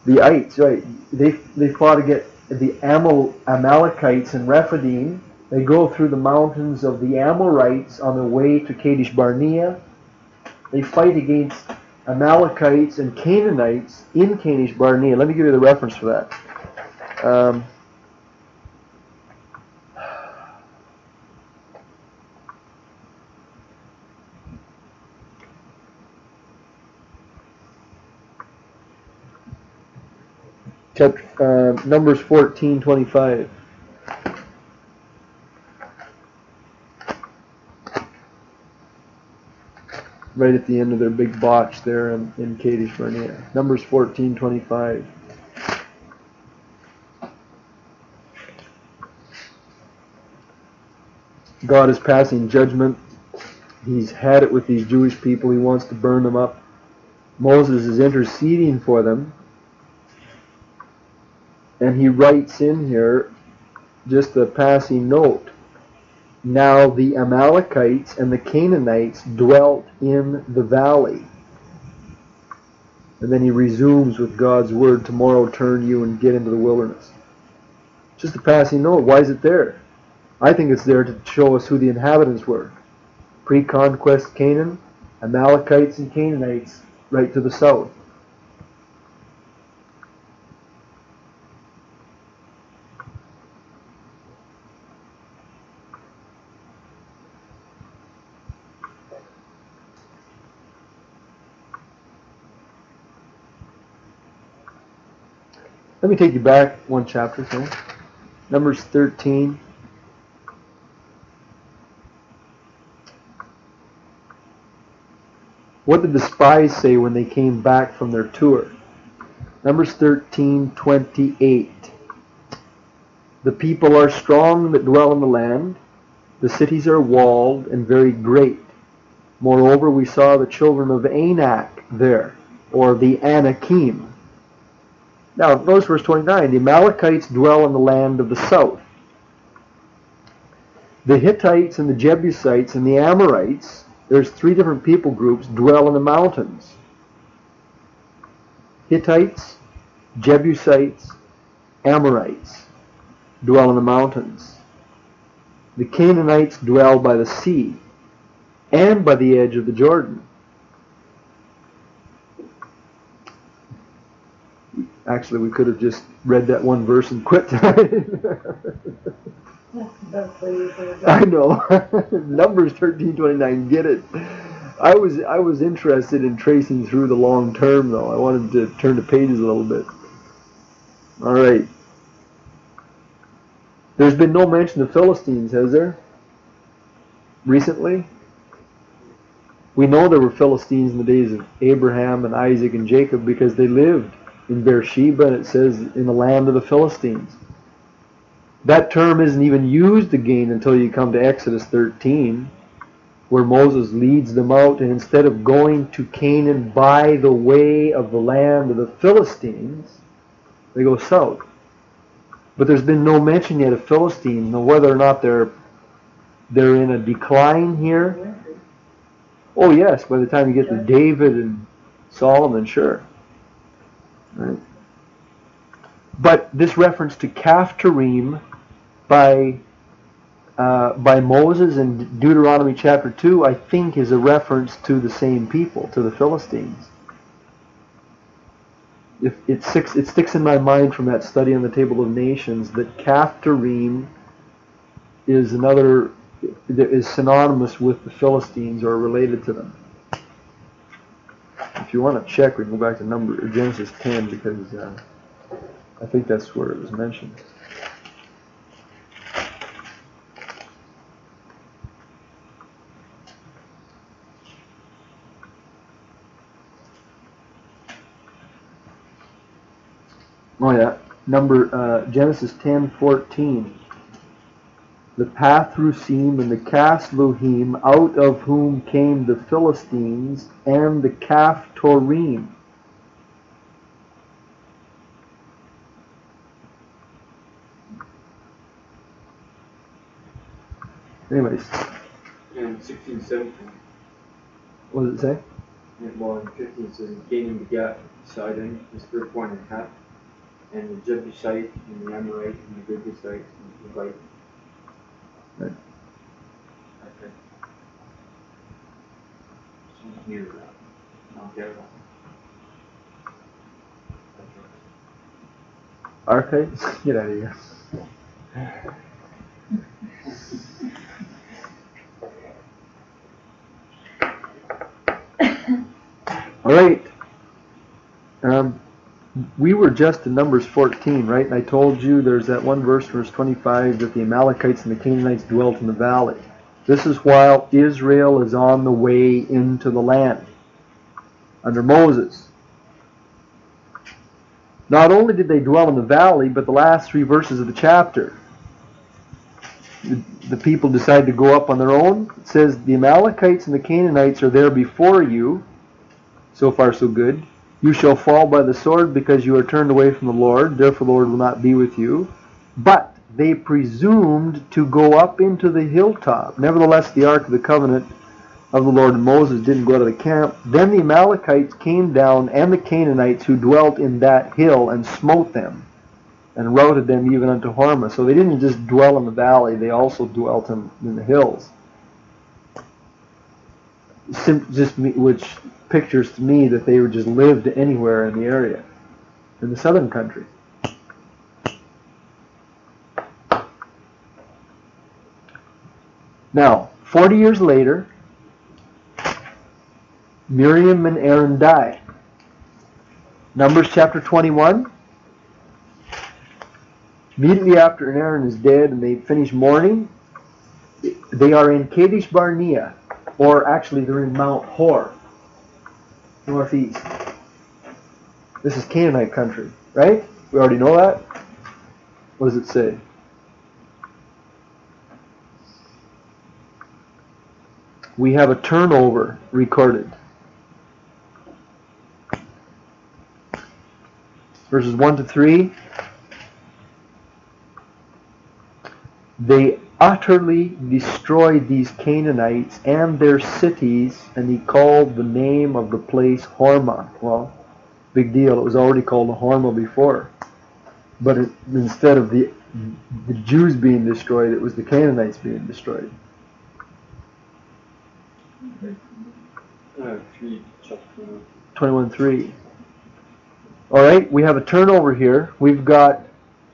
[SPEAKER 1] the Ites, right? They fought against the Amalekites in Rephidim. They go through the mountains of the Amorites on their way to Kadesh Barnea. They fight against Amalekites and Canaanites in Kadesh Barnea. Let me give you the reference for that. Numbers 14:25. Right at the end of their big botch there in Kadesh Barnea. Numbers 14:25. God is passing judgment. He's had it with these Jewish people. He wants to burn them up. Moses is interceding for them. And he writes in here just a passing note. Now the Amalekites and the Canaanites dwelt in the valley. And then he resumes with God's word, tomorrow turn you and get into the wilderness. Just a passing note. Why is it there? I think it's there to show us who the inhabitants were. Pre-conquest Canaan, Amalekites and Canaanites right to the south. Let me take you back one chapter, so Numbers 13. What did the spies say when they came back from their tour? Numbers 13:28. The people are strong that dwell in the land. The cities are walled and very great. Moreover, we saw the children of Anak there, or the Anakim. Now, notice verse 29. The Amalekites dwell in the land of the south. The Hittites and the Jebusites and the Amorites, there's three different people groups, dwell in the mountains. Hittites, Jebusites, Amorites dwell in the mountains. The Canaanites dwell by the sea and by the edge of the Jordan. Actually, we could have just read that one verse and quit tonight. I know. Numbers 13:29. Get it? I was interested in tracing through the long term, though. I wanted to turn the pages a little bit. All right. There's been no mention of Philistines, has there? Recently? We know there were Philistines in the days of Abraham and Isaac and Jacob because they lived in Beersheba, and it says in the land of the Philistines. That term isn't even used again until you come to Exodus 13, where Moses leads them out, and instead of going to Canaan by the way of the land of the Philistines, they go south. But there's been no mention yet of Philistines. Now, whether or not they're in a decline here. Oh yes, by the time you get to David and Solomon, sure. Right. But this reference to Caphtorim by Moses in Deuteronomy Chapter 2, I think, is a reference to the same people, to the Philistines. It sticks in my mind from that study on the Table of Nations that Caphtorim is synonymous with the Philistines or related to them. If you want to check, we can go back to Genesis 10 because I think that's where it was mentioned. Oh yeah, Genesis 10:14. The Pathrusim and the Casluhim, out of whom came the Philistines, and the Caphtorim. Anyways.
[SPEAKER 3] And 16, 17.
[SPEAKER 1] What does it say?
[SPEAKER 3] Well, in 15 it says, Canaan begat Sidon, his firstborn and Heth, and the Jebusite, and the Amorite, and the Jebusites, and the Levite.
[SPEAKER 1] Right.
[SPEAKER 3] Okay. Someone's near that. Not there.
[SPEAKER 1] Archives? Get out of here. All right. We were just in Numbers 14, right? And I told you there's that one verse 25, that the Amalekites and the Canaanites dwelt in the valley. This is while Israel is on the way into the land under Moses. Not only did they dwell in the valley, but the last three verses of the chapter, the people decide to go up on their own. It says, the Amalekites and the Canaanites are there before you. So far, so good. You shall fall by the sword because you are turned away from the Lord. Therefore, the Lord will not be with you. But they presumed to go up into the hilltop. Nevertheless, the Ark of the Covenant of the Lord, and Moses didn't go out of the camp. Then the Amalekites came down, and the Canaanites who dwelt in that hill, and smote them, and routed them even unto Hormah. So they didn't just dwell in the valley, they also dwelt in the hills. Which pictures to me that they just lived anywhere in the area, in the southern country. Now, 40 years later, Miriam and Aaron die. Numbers chapter 21. Immediately after Aaron is dead and they finish mourning, they are in Kadesh Barnea, or actually they're in Mount Hor, northeast. This is Canaanite country, right? We already know that. What does it say? We have a turnover recorded. Verses 1 to 3. They utterly destroyed these Canaanites and their cities, and he called the name of the place Hormah. Well, big deal. It was already called Hormah before. But instead of the Jews being destroyed, it was the Canaanites being destroyed. 21:3. All right, we have a turnover here. We've got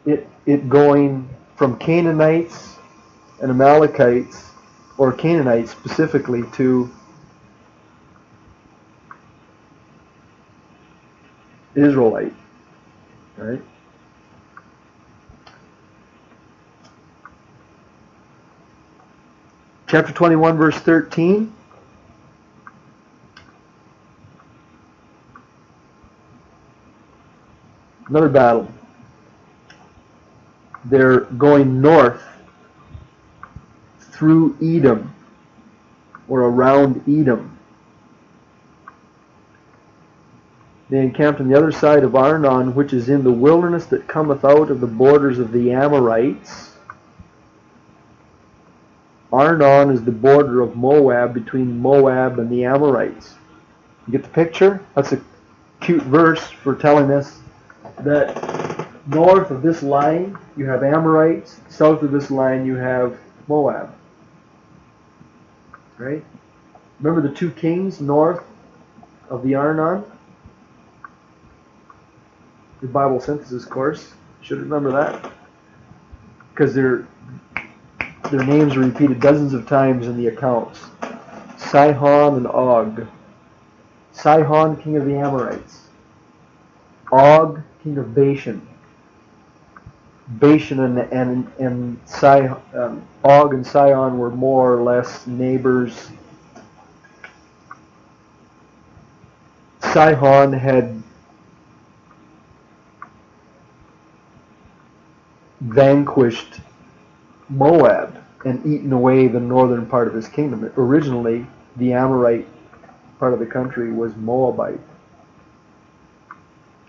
[SPEAKER 1] it going from Canaanites and Amalekites, or Canaanites specifically, to Israelite. All right. Chapter 21, verse 13. Another battle. They're going north through Edom, or around Edom. They encamped on the other side of Arnon, which is in the wilderness that cometh out of the borders of the Amorites. Arnon is the border of Moab, between Moab and the Amorites. You get the picture? That's a cute verse for telling us that north of this line you have Amorites, south of this line you have Moab. Right? Remember the two kings north of the Arnon? The Bible synthesis course. You should remember that. Because their names are repeated dozens of times in the accounts. Sihon and Og. Sihon, king of the Amorites. Og, king of Bashan. Bashan and Og and Sihon were more or less neighbors. Sihon had vanquished Moab and eaten away the northern part of his kingdom. Originally, the Amorite part of the country was Moabite.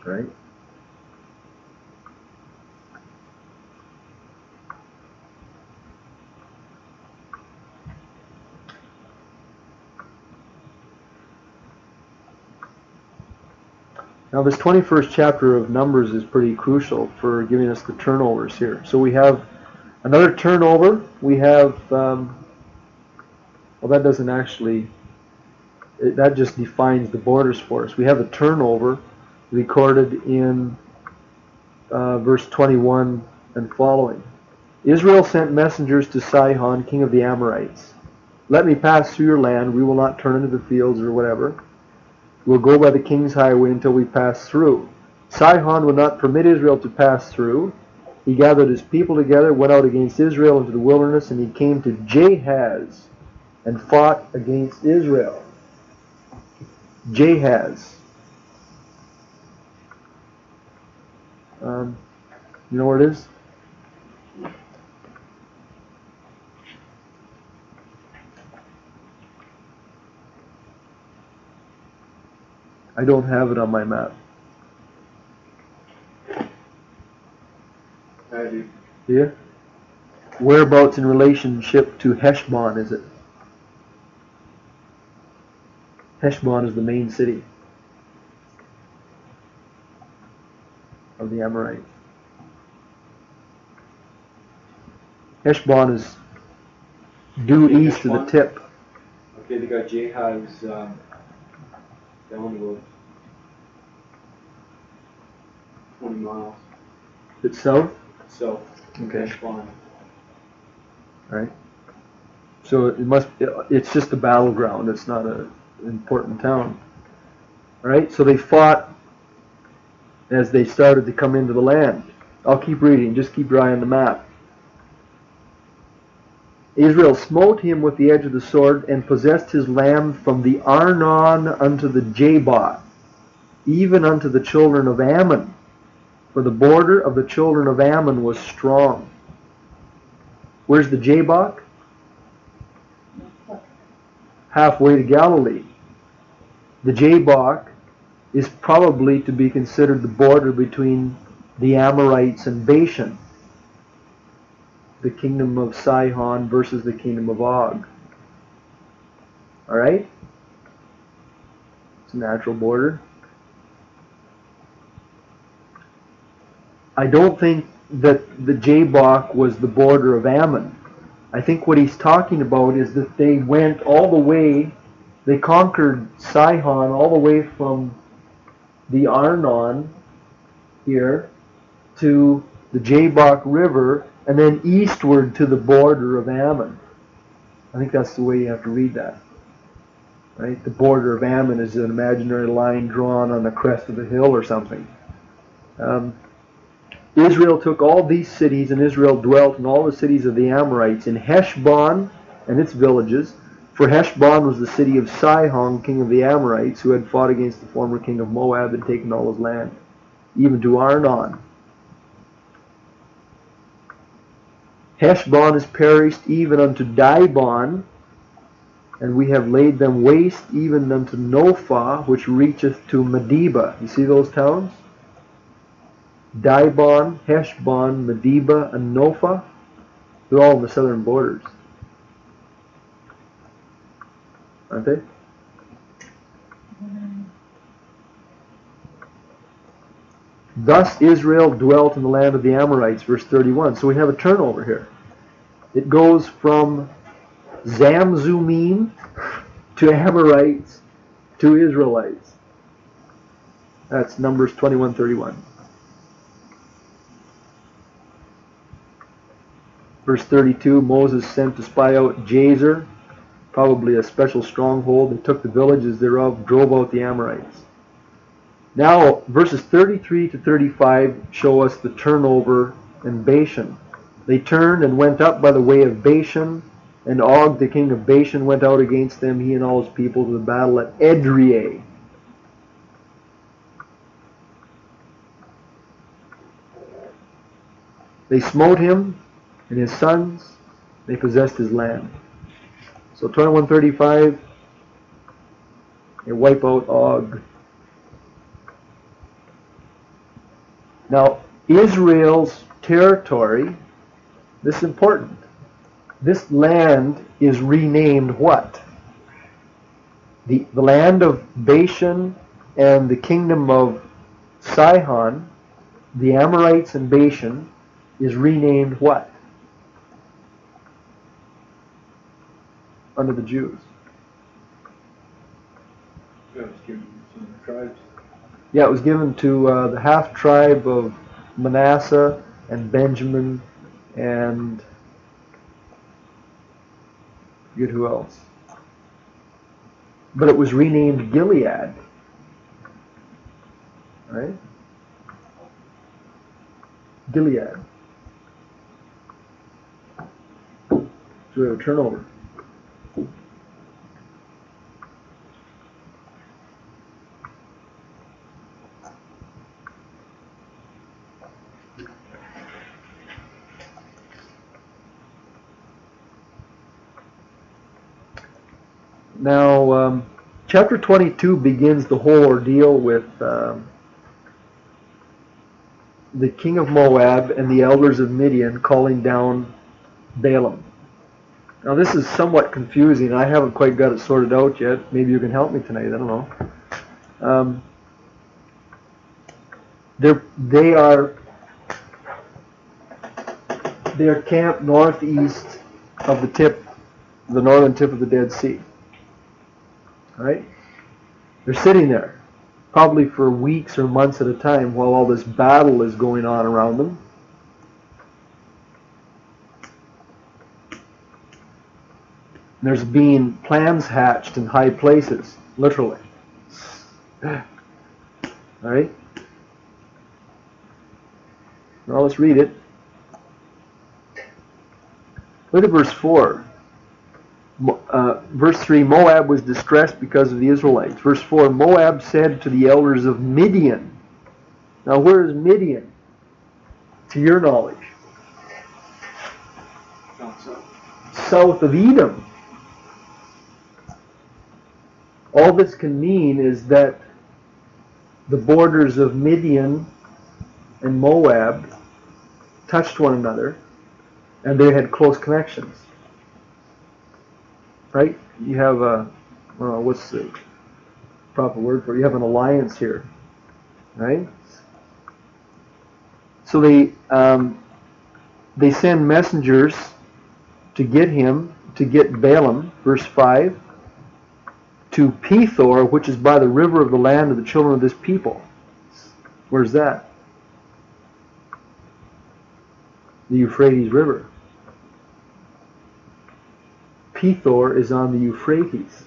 [SPEAKER 1] Right? Now this 21st chapter of Numbers is pretty crucial for giving us the turnovers here. So we have another turnover. We have, well, that doesn't actually, that just defines the borders for us. We have a turnover recorded in verse 21 and following. Israel sent messengers to Sihon, king of the Amorites. Let me pass through your land. We will not turn into the fields or whatever. We'll go by the king's highway until we pass through. Sihon would not permit Israel to pass through. He gathered his people together, went out against Israel into the wilderness, and he came to Jahaz and fought against Israel. Jahaz. You know where it is? I don't have it on my map.
[SPEAKER 3] I do.
[SPEAKER 1] Do you? Whereabouts in relationship to Heshbon is it? Heshbon is the main city of the Amorites. Heshbon is due east of the tip.
[SPEAKER 3] Okay, they got Jahaz down about 20 miles.
[SPEAKER 1] It's south?
[SPEAKER 3] South.
[SPEAKER 1] Okay.
[SPEAKER 3] Heshbon.
[SPEAKER 1] Right. So it's just a battleground. It's not an important town. Right? So they fought as they started to come into the land. I'll keep reading. Just keep your eye on the map. Israel smote him with the edge of the sword and possessed his land from the Arnon unto the Jabbok, even unto the children of Ammon. For the border of the children of Ammon was strong. Where's the Jabbok? Halfway to Galilee. The Jabbok is probably to be considered the border between the Amorites and Bashan, the kingdom of Sihon versus the kingdom of Og. Alright? It's a natural border. I don't think that the Jabbok was the border of Ammon. I think what he's talking about is that they went all the way, they conquered Sihon all the way from the Arnon here to the Jabbok River and then eastward to the border of Ammon. I think that's the way you have to read that. Right? The border of Ammon is an imaginary line drawn on the crest of a hill or something. Israel took all these cities, and Israel dwelt in all the cities of the Amorites, in Heshbon and its villages. For Heshbon was the city of Sihon, king of the Amorites, who had fought against the former king of Moab and taken all his land, even to Arnon. Heshbon is perished even unto Dibon, and we have laid them waste even unto Nophah, which reacheth to Medeba. You see those towns? Dibon, Heshbon, Medeba, and Nophah. They're all on the southern borders. Aren't they? Thus Israel dwelt in the land of the Amorites, verse 31. So we have a turnover here. It goes from Zamzummim to Amorites to Israelites. That's Numbers 21:31. Verse 32, Moses sent to spy out Jazer, probably a special stronghold. They took the villages thereof, drove out the Amorites. Now, verses 33 to 35 show us the turnover in Bashan. They turned and went up by the way of Bashan, and Og, the king of Bashan, went out against them, he and all his people, to the battle at Edrei. They smote him and his sons, they possessed his land. So 21:35, they wipe out Og. Now, Israel's territory, this is important. This land is renamed what? The land of Bashan and the kingdom of Sihon, the Amorites and Bashan, is renamed what? Under the Jews.
[SPEAKER 3] Yeah, it was given to some tribes.
[SPEAKER 1] Yeah, it was given to the half tribe of Manasseh and Benjamin and forget who else. But it was renamed Gilead. Right? Gilead. So we have a turnover. Now, chapter 22 begins the whole ordeal with the king of Moab and the elders of Midian calling down Balaam. Now this is somewhat confusing. I haven't quite got it sorted out yet. Maybe you can help me tonight. I don't know. They are camped northeast of the northern tip of the Dead Sea. All right? They're sitting there, probably for weeks or months at a time, while all this battle is going on around them. There's been plans hatched in high places, literally. All right? Now let's read it. Look at verse 4. Verse 3, Moab was distressed because of the Israelites. Verse 4, Moab said to the elders of Midian. Now where is Midian? To your knowledge. South of Edom. All this can mean is that the borders of Midian and Moab touched one another, and they had close connections. Right? You have a, what's the proper word for it? You have an alliance here. Right? So they send messengers to get Balaam, verse 5, to Pethor, which is by the river of the land of the children of this people. Where's that? The Euphrates River. Pethor is on the Euphrates.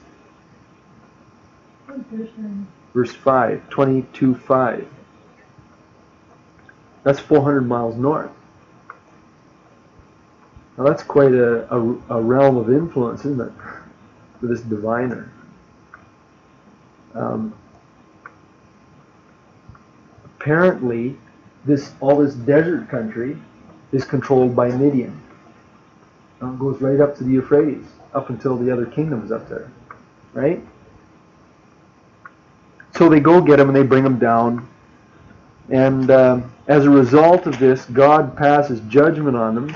[SPEAKER 1] Verse 5, 22:5. That's 400 miles north. Now that's quite a realm of influence, isn't it, for this diviner? Apparently, all this desert country is controlled by Midian. It goes right up to the Euphrates, up until the other kingdoms up there, right? So they go get him and they bring him down, and as a result of this, God passes judgment on them.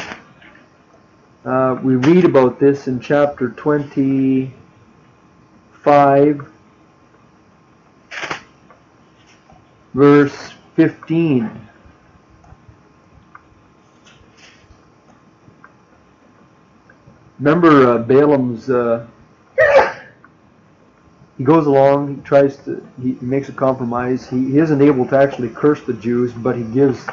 [SPEAKER 1] We read about this in chapter 25, verse 15. Remember Balaam's, he goes along, he makes a compromise. He isn't able to actually curse the Jews, but he gives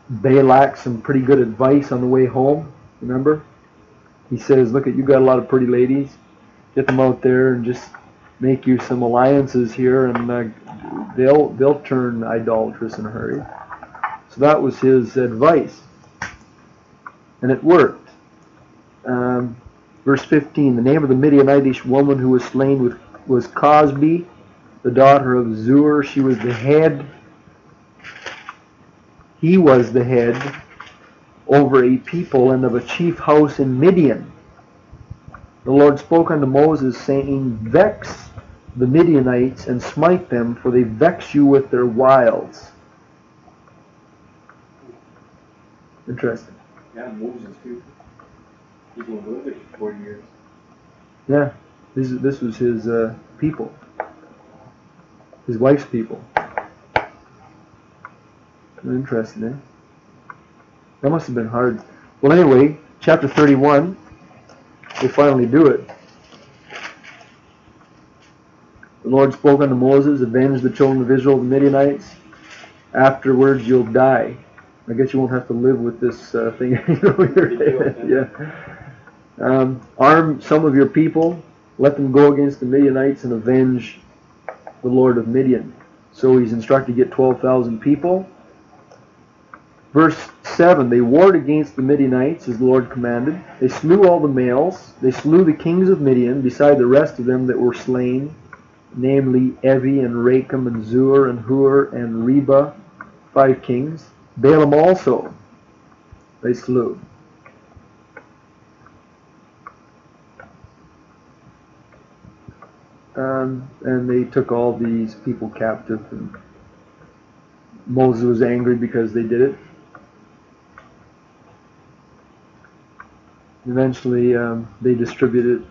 [SPEAKER 1] Balak some pretty good advice on the way home. Remember? He says, look, you got a lot of pretty ladies. Get them out there and just make you some alliances here, and they'll turn idolatrous in a hurry. So that was his advice. And it worked. Verse 15, the name of the Midianitish woman who was slain was Cosbi, the daughter of Zur. She was the head. He was the head over a people and of a chief house in Midian. The Lord spoke unto Moses, saying, vex the Midianites and smite them, for they vex you with their wiles. Interesting.
[SPEAKER 3] Yeah, Moses too. He's going to live there for 40 years.
[SPEAKER 1] Yeah, this was his people. His wife's people. Interesting, eh? That must have been hard. Well, anyway, chapter 31, they finally do it. The Lord spoke unto Moses, avenge the children of Israel, the Midianites. Afterwards, you'll die. I guess you won't have to live with this thing over your head. Yeah. Arm some of your people, let them go against the Midianites and avenge the Lord of Midian. So he's instructed to get 12,000 people. Verse 7, they warred against the Midianites as the Lord commanded. They slew all the males. They slew the kings of Midian, beside the rest of them that were slain, namely Evi and Racham and Zur and Hur and Reba, 5 kings. Balaam also they slew. And they took all these people captive, and Moses was angry because they did it. Eventually, they distributed it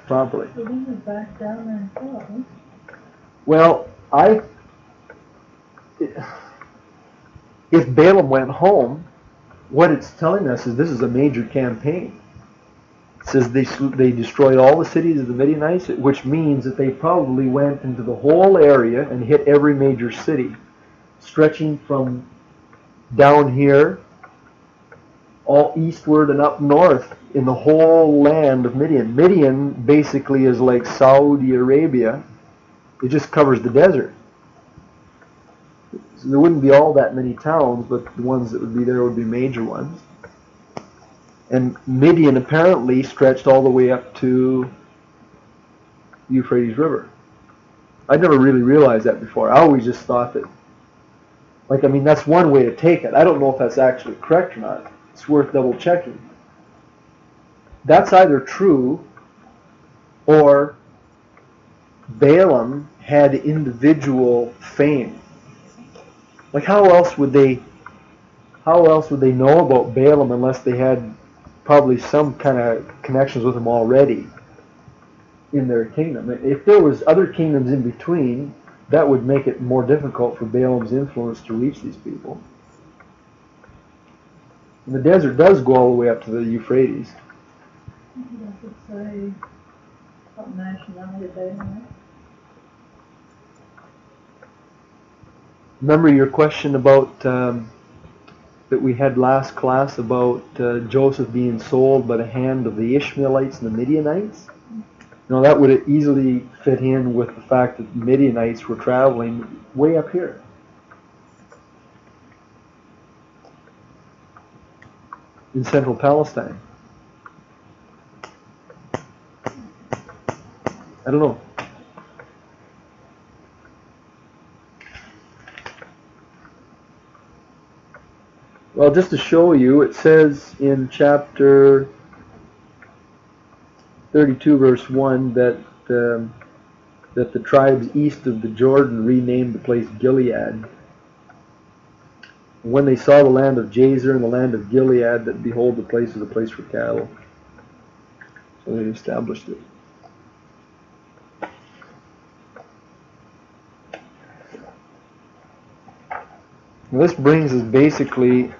[SPEAKER 1] properly.
[SPEAKER 2] So then you're back down there and fought, huh?
[SPEAKER 1] Well, if Balaam went home, what it's telling us is this is a major campaign. It says they destroyed all the cities of the Midianites, which means that they probably went into the whole area and hit every major city, stretching from down here all eastward and up north in the whole land of Midian. Midian basically is like Saudi Arabia. It just covers the desert. So there wouldn't be all that many towns, but the ones that would be there would be major ones. And Midian apparently stretched all the way up to the Euphrates River. I never really realized that before. I always just thought that, that's one way to take it. I don't know if that's actually correct or not. It's worth double checking. That's either true or Balaam had individual fame. Like how else would they know about Balaam unless they had probably some kind of connections with him already in their kingdom? If there was other kingdoms in between, that would make it more difficult for Balaam's influence to reach these people. And the desert does go all the way up to the Euphrates.
[SPEAKER 2] Does it say what nationality they are?
[SPEAKER 1] Remember your question about that we had last class about Joseph being sold by the hand of the Ishmaelites and the Midianites? That would easily fit in with the fact that the Midianites were traveling way up here. In central Palestine. I don't know. Well, just to show you, it says in chapter 32, verse 1, that the tribes east of the Jordan renamed the place Gilead. When they saw the land of Jazer and the land of Gilead, that behold, the place is a place for cattle. So they established it. Now this brings us basically,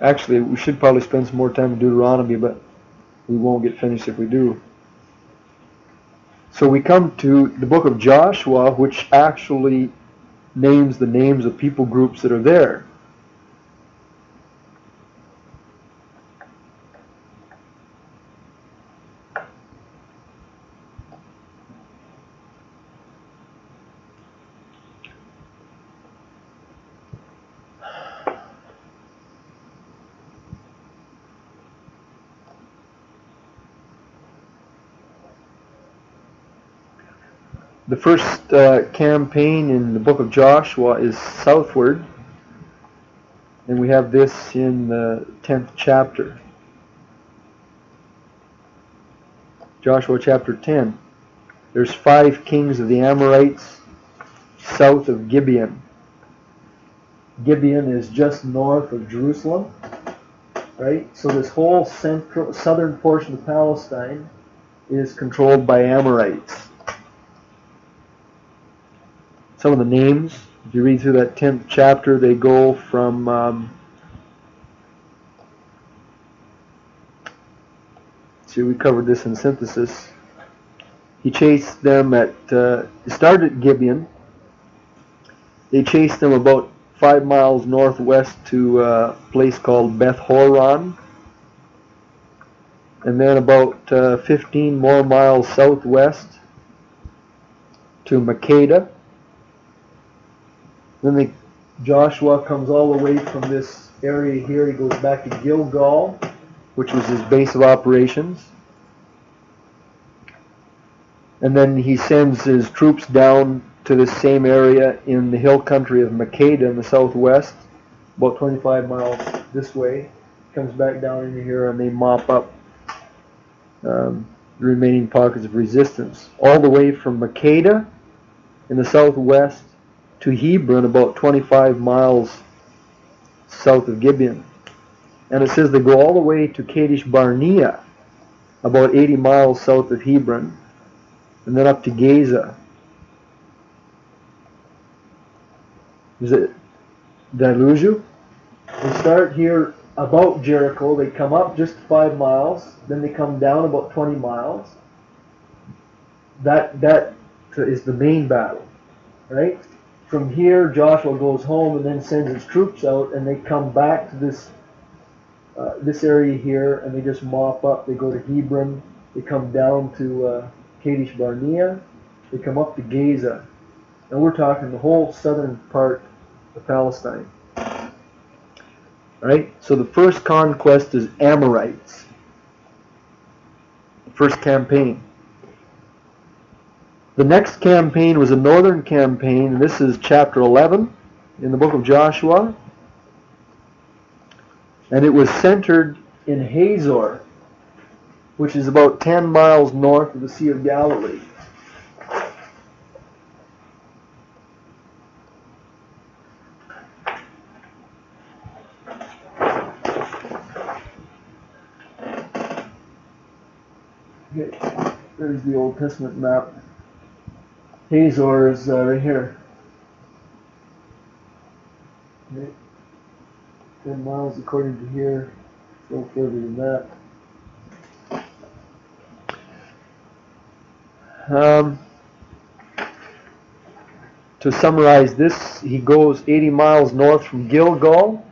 [SPEAKER 1] actually we should probably spend some more time in Deuteronomy, but we won't get finished if we do. So we come to the book of Joshua, which actually names the names of people groups that are there. The first campaign in the book of Joshua is southward, and we have this in the 10th chapter. Joshua chapter 10. There's 5 kings of the Amorites south of Gibeon. Gibeon is just north of Jerusalem, right? So this whole southern portion of Palestine is controlled by Amorites. Some of the names, if you read through that 10th chapter, they go from, see, we covered this in synthesis. He chased them he started at Gibeon. They chased them about 5 miles northwest to a place called Beth Horon. And then about 15 more miles southwest to Makkedah. Then Joshua comes all the way from this area here. He goes back to Gilgal, which was his base of operations. And then he sends his troops down to the same area in the hill country of Makkedah in the southwest, about 25 miles this way. Comes back down into here and they mop up the remaining pockets of resistance. All the way from Makkedah in the southwest to Hebron, about 25 miles south of Gibeon. And it says they go all the way to Kadesh Barnea, about 80 miles south of Hebron, and then up to Gaza. Did I lose you? They start here about Jericho. They come up just 5 miles, then they come down about 20 miles. That is the main battle, right? From here, Joshua goes home and then sends his troops out, and they come back to this area here, and they just mop up. They go to Hebron. They come down to Kadesh Barnea. They come up to Gaza. And we're talking the whole southern part of Palestine. Right? So the first conquest is Amorites. The first campaign. The next campaign was a northern campaign, and this is chapter 11 in the book of Joshua. And it was centered in Hazor, which is about 10 miles north of the Sea of Galilee. Okay, there's the Old Testament map. Hazor is right here. Okay. 10 miles according to here, a little further than that. To summarize this, he goes 80 miles north from Gilgal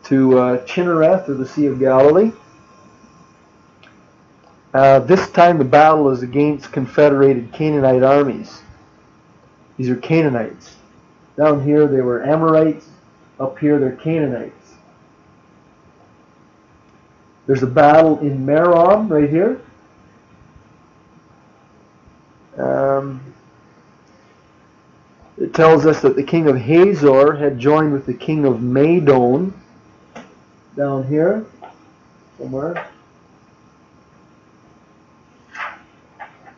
[SPEAKER 1] to Chinnereth, or the Sea of Galilee. This time the battle is against confederated Canaanite armies. These are Canaanites. Down here they were Amorites. Up here they're Canaanites. There's a battle in Merom right here. It tells us that the king of Hazor had joined with the king of Madon down here somewhere.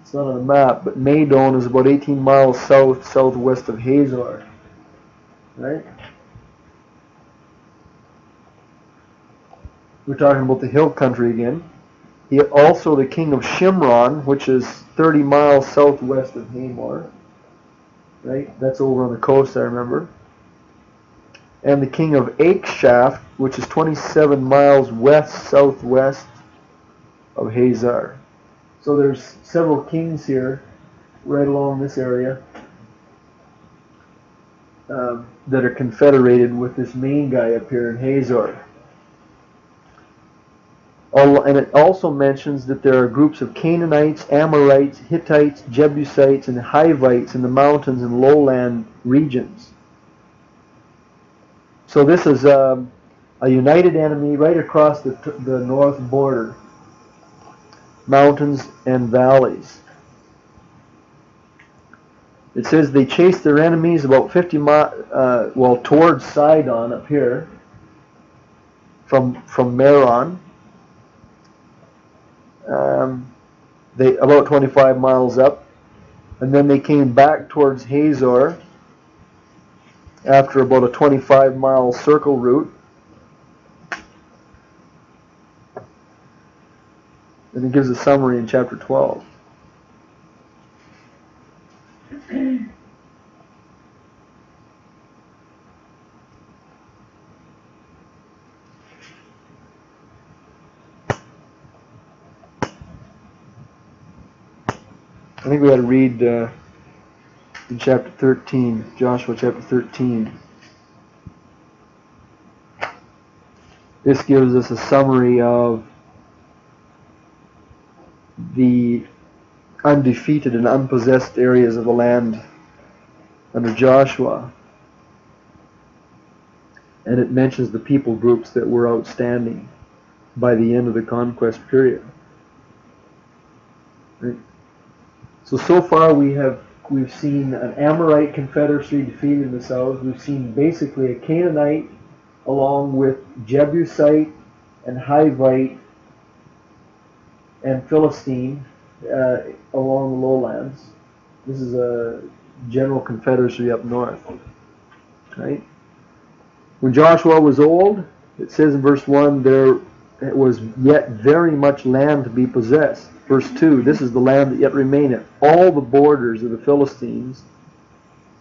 [SPEAKER 1] It's not on the map, but Madon is about 18 miles southwest of Hazor. Right? We're talking about the hill country again. He also the king of Shimron, which is 30 miles southwest of Hamor. Right? That's over on the coast, I remember. And the king of Akshaph, which is 27 miles southwest of Hazor. So there's several kings here, right along this area, that are confederated with this main guy up here in Hazor. And it also mentions that there are groups of Canaanites, Amorites, Hittites, Jebusites, and Hivites in the mountains and lowland regions. So this is a united enemy right across the north border. Mountains and valleys. It says they chased their enemies about 50 miles, towards Sidon up here, from Meron. They about 25 miles up, and then they came back towards Hazor after about a 25-mile circle route. And it gives a summary in chapter 12. I think we ought to read in chapter 13, Joshua chapter 13. This gives us a summary of the undefeated and unpossessed areas of the land under Joshua. And it mentions the people groups that were outstanding by the end of the conquest period. Right? So far we've seen an Amorite confederacy defeated in the south. We've seen basically a Canaanite along with Jebusite and Hivite and Philistine along the lowlands. This is a general confederacy up north. Right? When Joshua was old, It says in verse 1, there was yet very much land to be possessed. Verse 2, this is the land that yet remaineth, all the borders of the Philistines,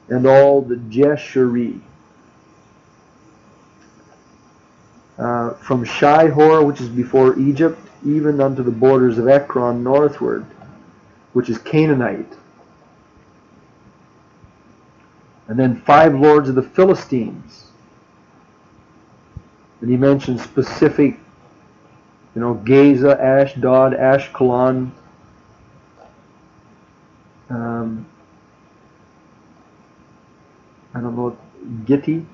[SPEAKER 1] and all the Jeshurun. From Shihor, which is before Egypt, even unto the borders of Ekron northward, which is Canaanite. And then 5 lords of the Philistines. And he mentions specific, Gaza, Ashdod, Ashkelon, Gitti,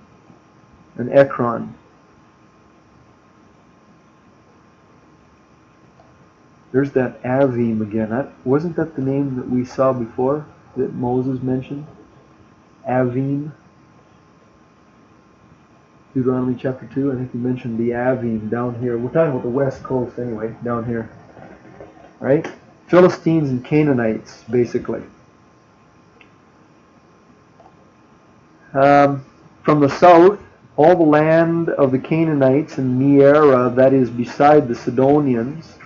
[SPEAKER 1] and Ekron. There's that Avim again. Wasn't that the name that we saw before that Moses mentioned? Avim. Deuteronomy Chapter 2. I think he mentioned the Avim down here. We're talking about the west coast anyway, down here. Right? Philistines and Canaanites, basically. From the south, all the land of the Canaanites and Meara, that is beside the Sidonians,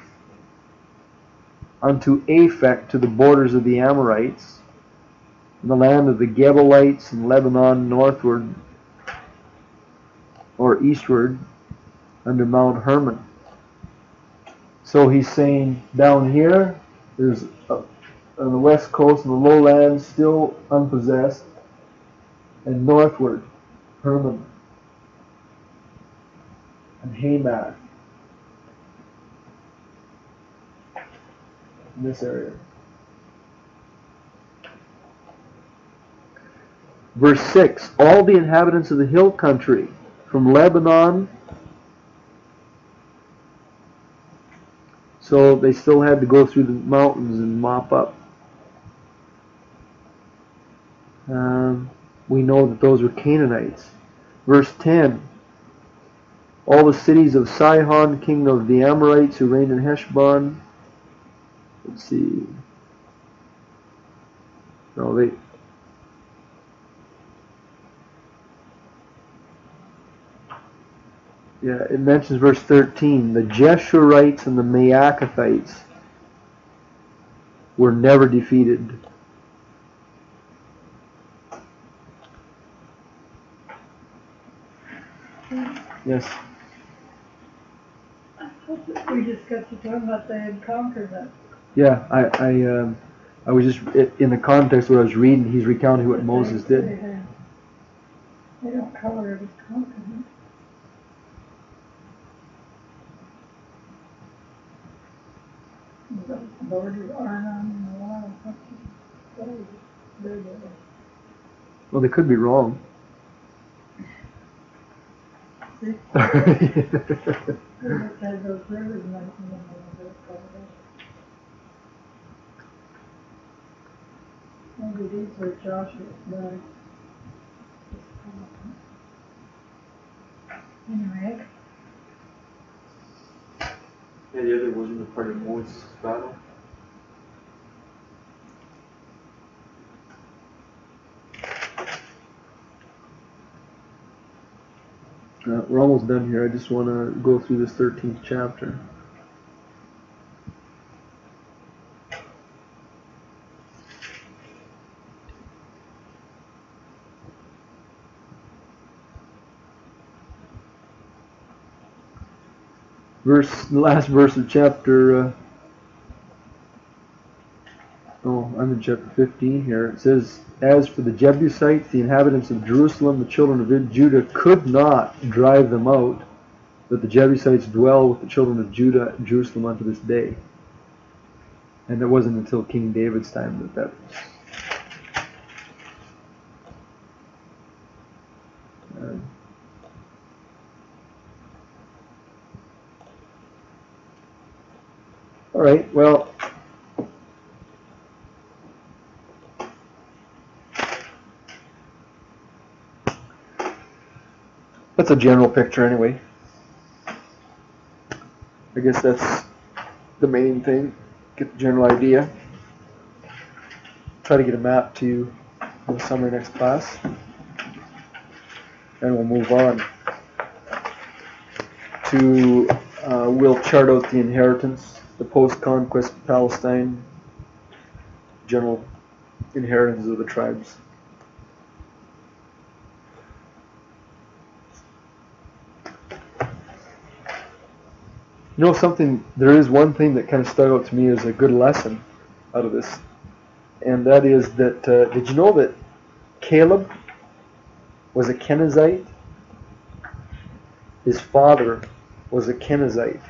[SPEAKER 1] unto Aphek, to the borders of the Amorites, and the land of the Gebalites and Lebanon northward or eastward under Mount Hermon. So he's saying down here, there's on the west coast and the lowlands still unpossessed, and northward, Hermon and Hamath in this area. Verse 6, all the inhabitants of the hill country, from Lebanon, so they still had to go through the mountains and mop up. We know that those were Canaanites. Verse 10, all the cities of Sihon, king of the Amorites, who reigned in Heshbon. Let's see. No, it mentions verse 13. The Jeshurites and the Maacathites were never defeated. Yes.
[SPEAKER 2] We just got to talking about they had conquered that.
[SPEAKER 1] Yeah, I was just in the context of what I was reading. He's recounting what Moses did.
[SPEAKER 2] They don't cover it as conquering. The border Arnon and a lot of countries.
[SPEAKER 1] Well, they could be wrong.
[SPEAKER 2] See? Those rivers mentioned in the maybe these were Joshua's daughters. Anyway.
[SPEAKER 3] Yeah, the other wasn't a part of Moses' battle.
[SPEAKER 1] We're almost done here. I just want to go through this 13th chapter. The last verse of chapter. I'm in chapter 15 here. It says, "As for the Jebusites, the inhabitants of Jerusalem, the children of Judah could not drive them out, but the Jebusites dwell with the children of Judah and Jerusalem unto this day." And it wasn't until King David's time that all right, well, that's a general picture anyway. I guess that's the main thing. Get the general idea. Try to get a map to you in the summer next class. And we'll move on. to we'll chart out the inheritance, the post-conquest Palestine, general inheritance of the tribes. You know something, there is one thing that kind of stuck out to me as a good lesson out of this, and that is that, did you know that Caleb was a Kenizzite? His father was a Kenizzite.